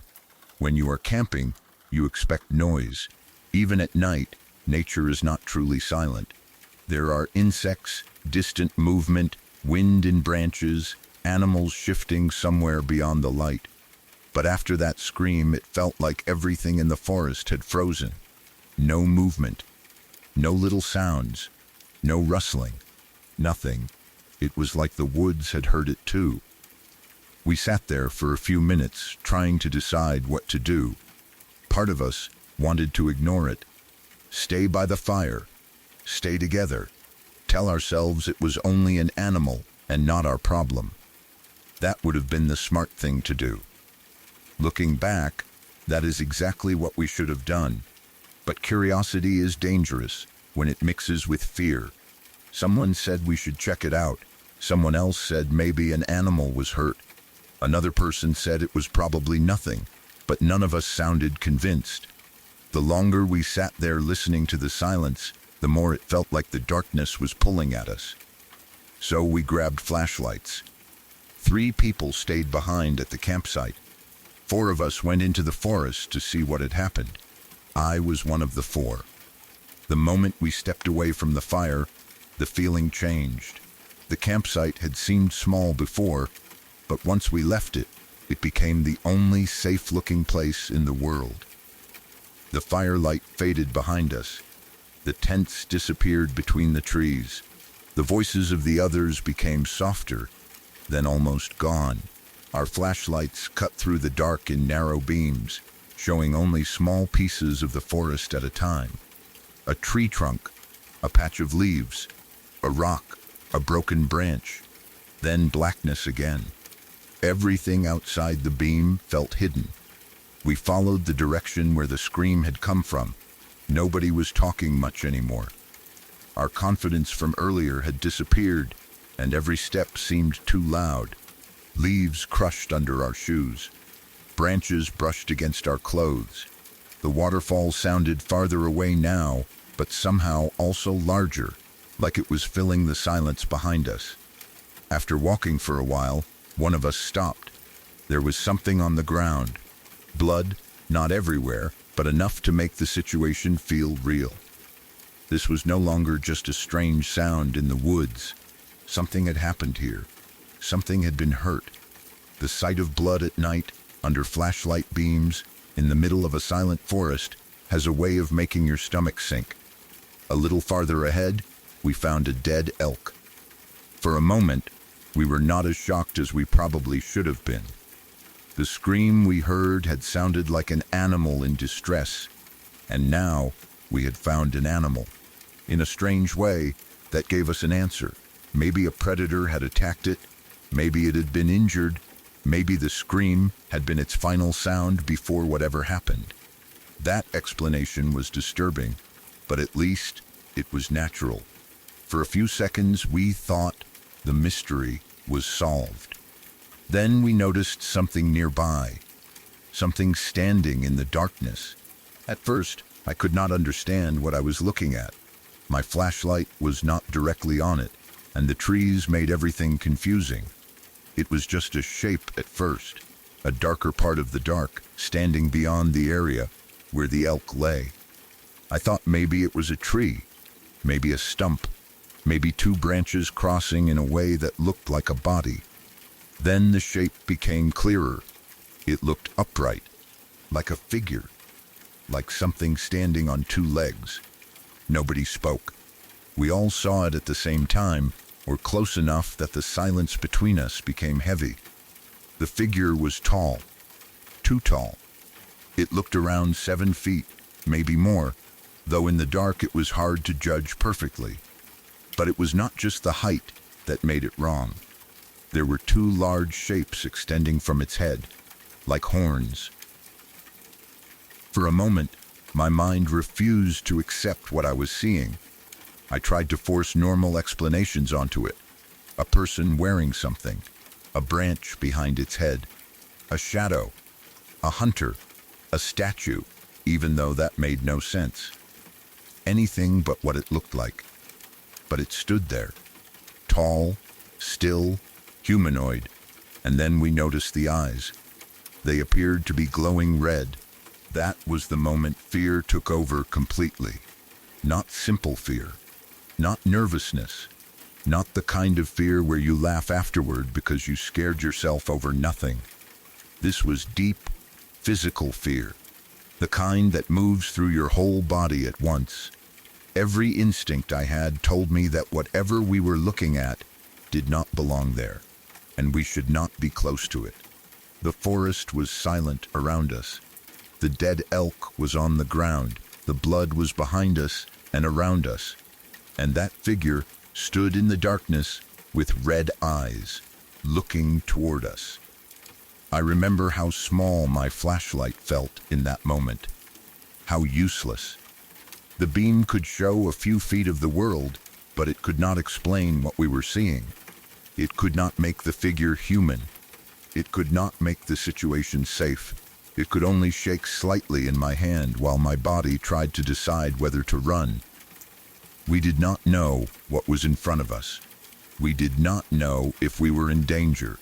When you are camping, you expect noise. Even at night, nature is not truly silent. There are insects, distant movement, wind in branches, animals shifting somewhere beyond the light. But after that scream, it felt like everything in the forest had frozen. No movement, no little sounds, no rustling, nothing. It was like the woods had heard it too. We sat there for a few minutes, trying to decide what to do. Part of us wanted to ignore it. Stay by the fire. Stay together. Tell ourselves it was only an animal and not our problem. That would have been the smart thing to do. Looking back, that is exactly what we should have done. But curiosity is dangerous when it mixes with fear. Someone said we should check it out. Someone else said maybe an animal was hurt. Another person said it was probably nothing, but none of us sounded convinced. The longer we sat there listening to the silence, the more it felt like the darkness was pulling at us. So we grabbed flashlights. 3 people stayed behind at the campsite. 4 of us went into the forest to see what had happened. I was one of the 4. The moment we stepped away from the fire, the feeling changed. The campsite had seemed small before, but once we left it, it became the only safe-looking place in the world. The firelight faded behind us. The tents disappeared between the trees. The voices of the others became softer, then almost gone. Our flashlights cut through the dark in narrow beams, showing only small pieces of the forest at a time. A tree trunk, a patch of leaves, a rock, a broken branch, then blackness again. Everything outside the beam felt hidden. We followed the direction where the scream had come from. Nobody was talking much anymore. Our confidence from earlier had disappeared, and every step seemed too loud. Leaves crushed under our shoes. Branches brushed against our clothes. The waterfall sounded farther away now, but somehow also larger, like it was filling the silence behind us. After walking for a while, one of us stopped. There was something on the ground. Blood, not everywhere, but enough to make the situation feel real. This was no longer just a strange sound in the woods. Something had happened here. Something had been hurt. The sight of blood at night, under flashlight beams, in the middle of a silent forest, has a way of making your stomach sink. A little farther ahead, we found a dead elk. For a moment, we were not as shocked as we probably should have been. The scream we heard had sounded like an animal in distress, and now we had found an animal. In a strange way, that gave us an answer. Maybe a predator had attacked it, maybe it had been injured, maybe the scream had been its final sound before whatever happened. That explanation was disturbing, but at least it was natural. For a few seconds we thought the mystery was solved. Then we noticed something nearby, something standing in the darkness. At first, I could not understand what I was looking at. My flashlight was not directly on it, and the trees made everything confusing. It was just a shape at first, a darker part of the dark, standing beyond the area where the elk lay. I thought maybe it was a tree, maybe a stump, maybe 2 branches crossing in a way that looked like a body. Then the shape became clearer. It looked upright, like a figure, like something standing on 2 legs. Nobody spoke. We all saw it at the same time, or close enough that the silence between us became heavy. The figure was tall, too tall. It looked around 7 feet, maybe more, though in the dark it was hard to judge perfectly. But it was not just the height that made it wrong. There were 2 large shapes extending from its head, like horns. For a moment, my mind refused to accept what I was seeing. I tried to force normal explanations onto it. A person wearing something, a branch behind its head, a shadow, a hunter, a statue, even though that made no sense. Anything but what it looked like. But it stood there, tall, still, humanoid, and then we noticed the eyes. They appeared to be glowing red. That was the moment fear took over completely. Not simple fear, not nervousness, not the kind of fear where you laugh afterward because you scared yourself over nothing. This was deep, physical fear, the kind that moves through your whole body at once. Every instinct I had told me that whatever we were looking at did not belong there, and we should not be close to it. The forest was silent around us. The dead elk was on the ground, the blood was behind us and around us, and that figure stood in the darkness with red eyes, looking toward us. I remember how small my flashlight felt in that moment, how useless. The beam could show a few feet of the world, but it could not explain what we were seeing. It could not make the figure human. It could not make the situation safe. It could only shake slightly in my hand while my body tried to decide whether to run. We did not know what was in front of us. We did not know if we were in danger.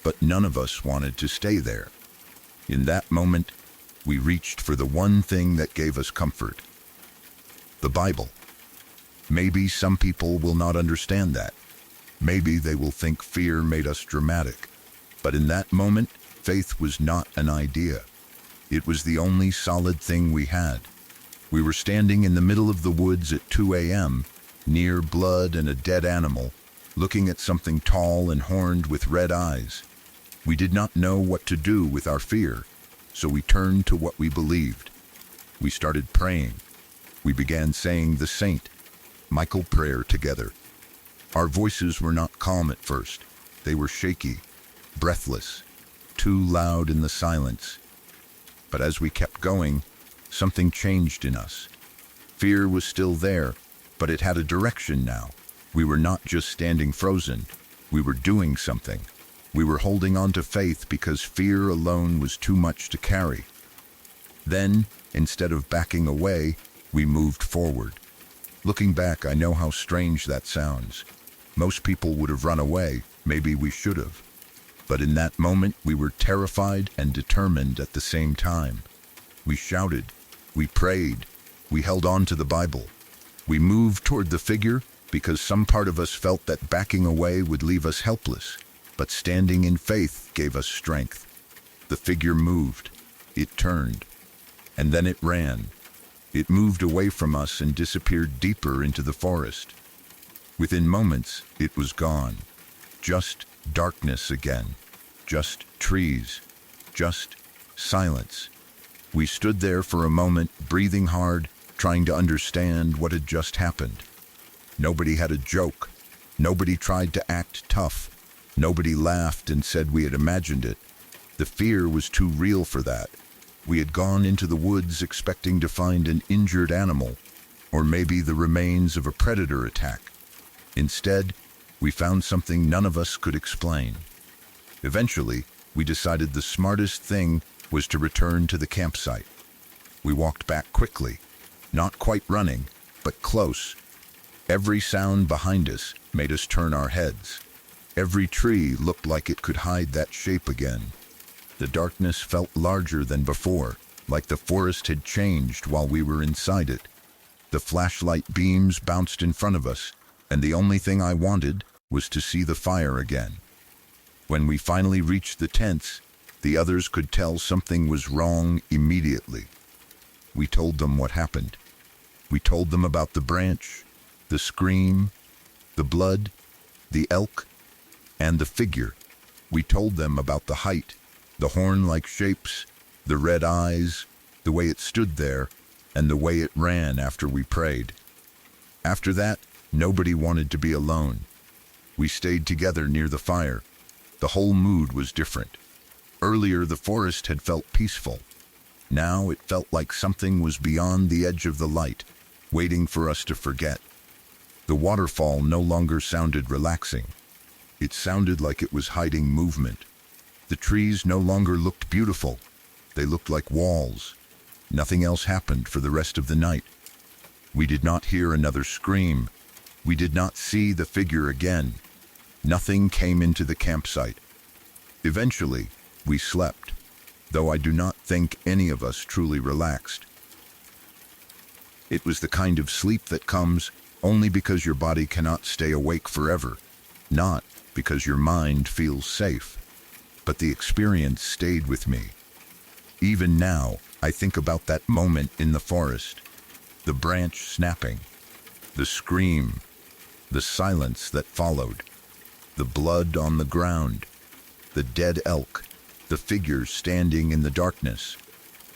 But none of us wanted to stay there. In that moment, we reached for the one thing that gave us comfort: the Bible. Maybe some people will not understand that. Maybe they will think fear made us dramatic. But in that moment, faith was not an idea. It was the only solid thing we had. We were standing in the middle of the woods at 2 a.m., near blood and a dead animal, looking at something tall and horned with red eyes. We did not know what to do with our fear, so we turned to what we believed. We started praying. We began saying the Saint Michael prayer together. Our voices were not calm at first. They were shaky, breathless, too loud in the silence. But as we kept going, something changed in us. Fear was still there, but it had a direction now. We were not just standing frozen. We were doing something. We were holding on to faith because fear alone was too much to carry. Then, instead of backing away, we moved forward. Looking back, I know how strange that sounds. Most people would have run away. Maybe we should have. But in that moment, we were terrified and determined at the same time. We shouted. We prayed. We held on to the Bible. We moved toward the figure because some part of us felt that backing away would leave us helpless. But standing in faith gave us strength. The figure moved. It turned. And then it ran. It moved away from us and disappeared deeper into the forest. Within moments, it was gone. Just darkness again. Just trees. Just silence. We stood there for a moment, breathing hard, trying to understand what had just happened. Nobody had a joke. Nobody tried to act tough. Nobody laughed and said we had imagined it. The fear was too real for that. We had gone into the woods expecting to find an injured animal, or maybe the remains of a predator attack. Instead, we found something none of us could explain. Eventually, we decided the smartest thing was to return to the campsite. We walked back quickly, not quite running, but close. Every sound behind us made us turn our heads. Every tree looked like it could hide that shape again. The darkness felt larger than before, like the forest had changed while we were inside it. The flashlight beams bounced in front of us, and the only thing I wanted was to see the fire again. When we finally reached the tents, the others could tell something was wrong immediately. We told them what happened. We told them about the branch, the scream, the blood, the elk, and the figure. We told them about the height, the horn-like shapes, the red eyes, the way it stood there, and the way it ran after we prayed. After that, nobody wanted to be alone. We stayed together near the fire. The whole mood was different. Earlier, the forest had felt peaceful. Now it felt like something was beyond the edge of the light, waiting for us to forget. The waterfall no longer sounded relaxing. It sounded like it was hiding movement. The trees no longer looked beautiful. They looked like walls. Nothing else happened for the rest of the night. We did not hear another scream. We did not see the figure again. Nothing came into the campsite. Eventually, we slept, though I do not think any of us truly relaxed. It was the kind of sleep that comes only because your body cannot stay awake forever, not because your mind feels safe. But the experience stayed with me. Even now, I think about that moment in the forest, the branch snapping, the scream, the silence that followed, the blood on the ground, the dead elk, the figures standing in the darkness,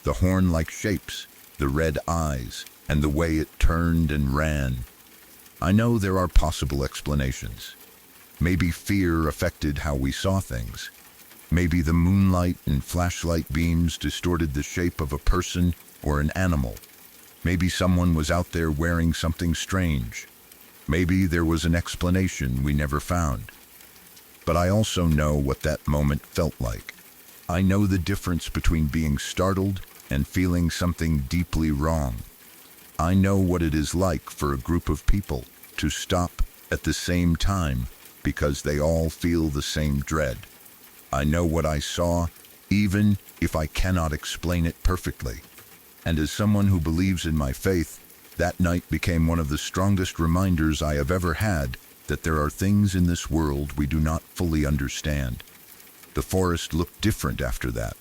the horn-like shapes, the red eyes, and the way it turned and ran. I know there are possible explanations. Maybe fear affected how we saw things. Maybe the moonlight and flashlight beams distorted the shape of a person or an animal. Maybe someone was out there wearing something strange. Maybe there was an explanation we never found. But I also know what that moment felt like. I know the difference between being startled and feeling something deeply wrong. I know what it is like for a group of people to stop at the same time because they all feel the same dread. I know what I saw even if I cannot explain it perfectly. And as someone who believes in my faith, that night became one of the strongest reminders I have ever had that there are things in this world we do not fully understand. The forest looked different after that.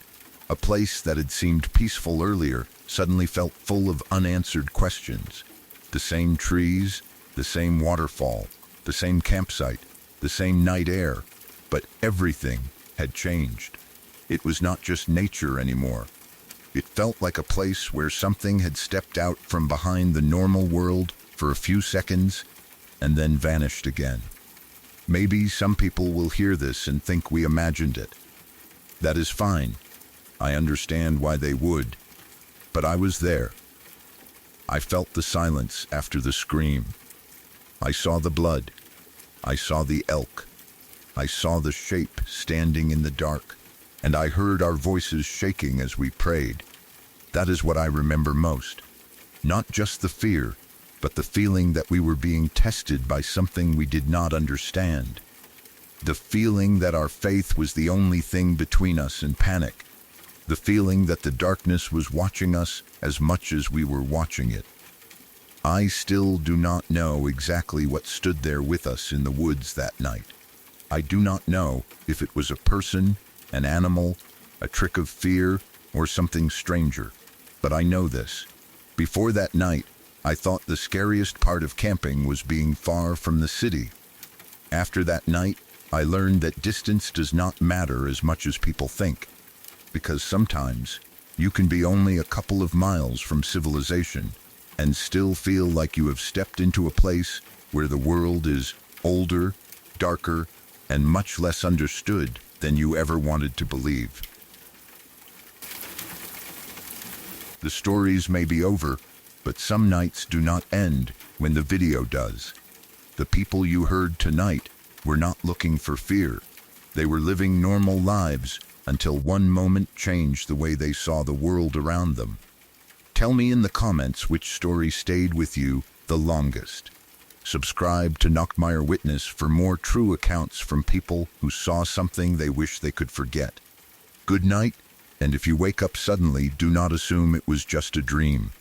A place that had seemed peaceful earlier suddenly felt full of unanswered questions. The same trees, the same waterfall, the same campsite, the same night air, but everything had changed. It was not just nature anymore. It felt like a place where something had stepped out from behind the normal world for a few seconds and then vanished again. Maybe some people will hear this and think we imagined it. That is fine. I understand why they would. But I was there. I felt the silence after the scream. I saw the blood. I saw the elk. I saw the shape standing in the dark, and I heard our voices shaking as we prayed. That is what I remember most. Not just the fear, but the feeling that we were being tested by something we did not understand. The feeling that our faith was the only thing between us and panic. The feeling that the darkness was watching us as much as we were watching it. I still do not know exactly what stood there with us in the woods that night. I do not know if it was a person, an animal, a trick of fear, or something stranger. But I know this. Before that night, I thought the scariest part of camping was being far from the city. After that night, I learned that distance does not matter as much as people think. Because sometimes, you can be only a couple of miles from civilization and still feel like you have stepped into a place where the world is older, darker, and much less understood than you ever wanted to believe. The stories may be over, but some nights do not end when the video does. The people you heard tonight were not looking for fear. They were living normal lives until one moment changed the way they saw the world around them. Tell me in the comments which story stayed with you the longest. Subscribe to Nockmeyer Witness for more true accounts from people who saw something they wish they could forget. Good night, and if you wake up suddenly, do not assume it was just a dream.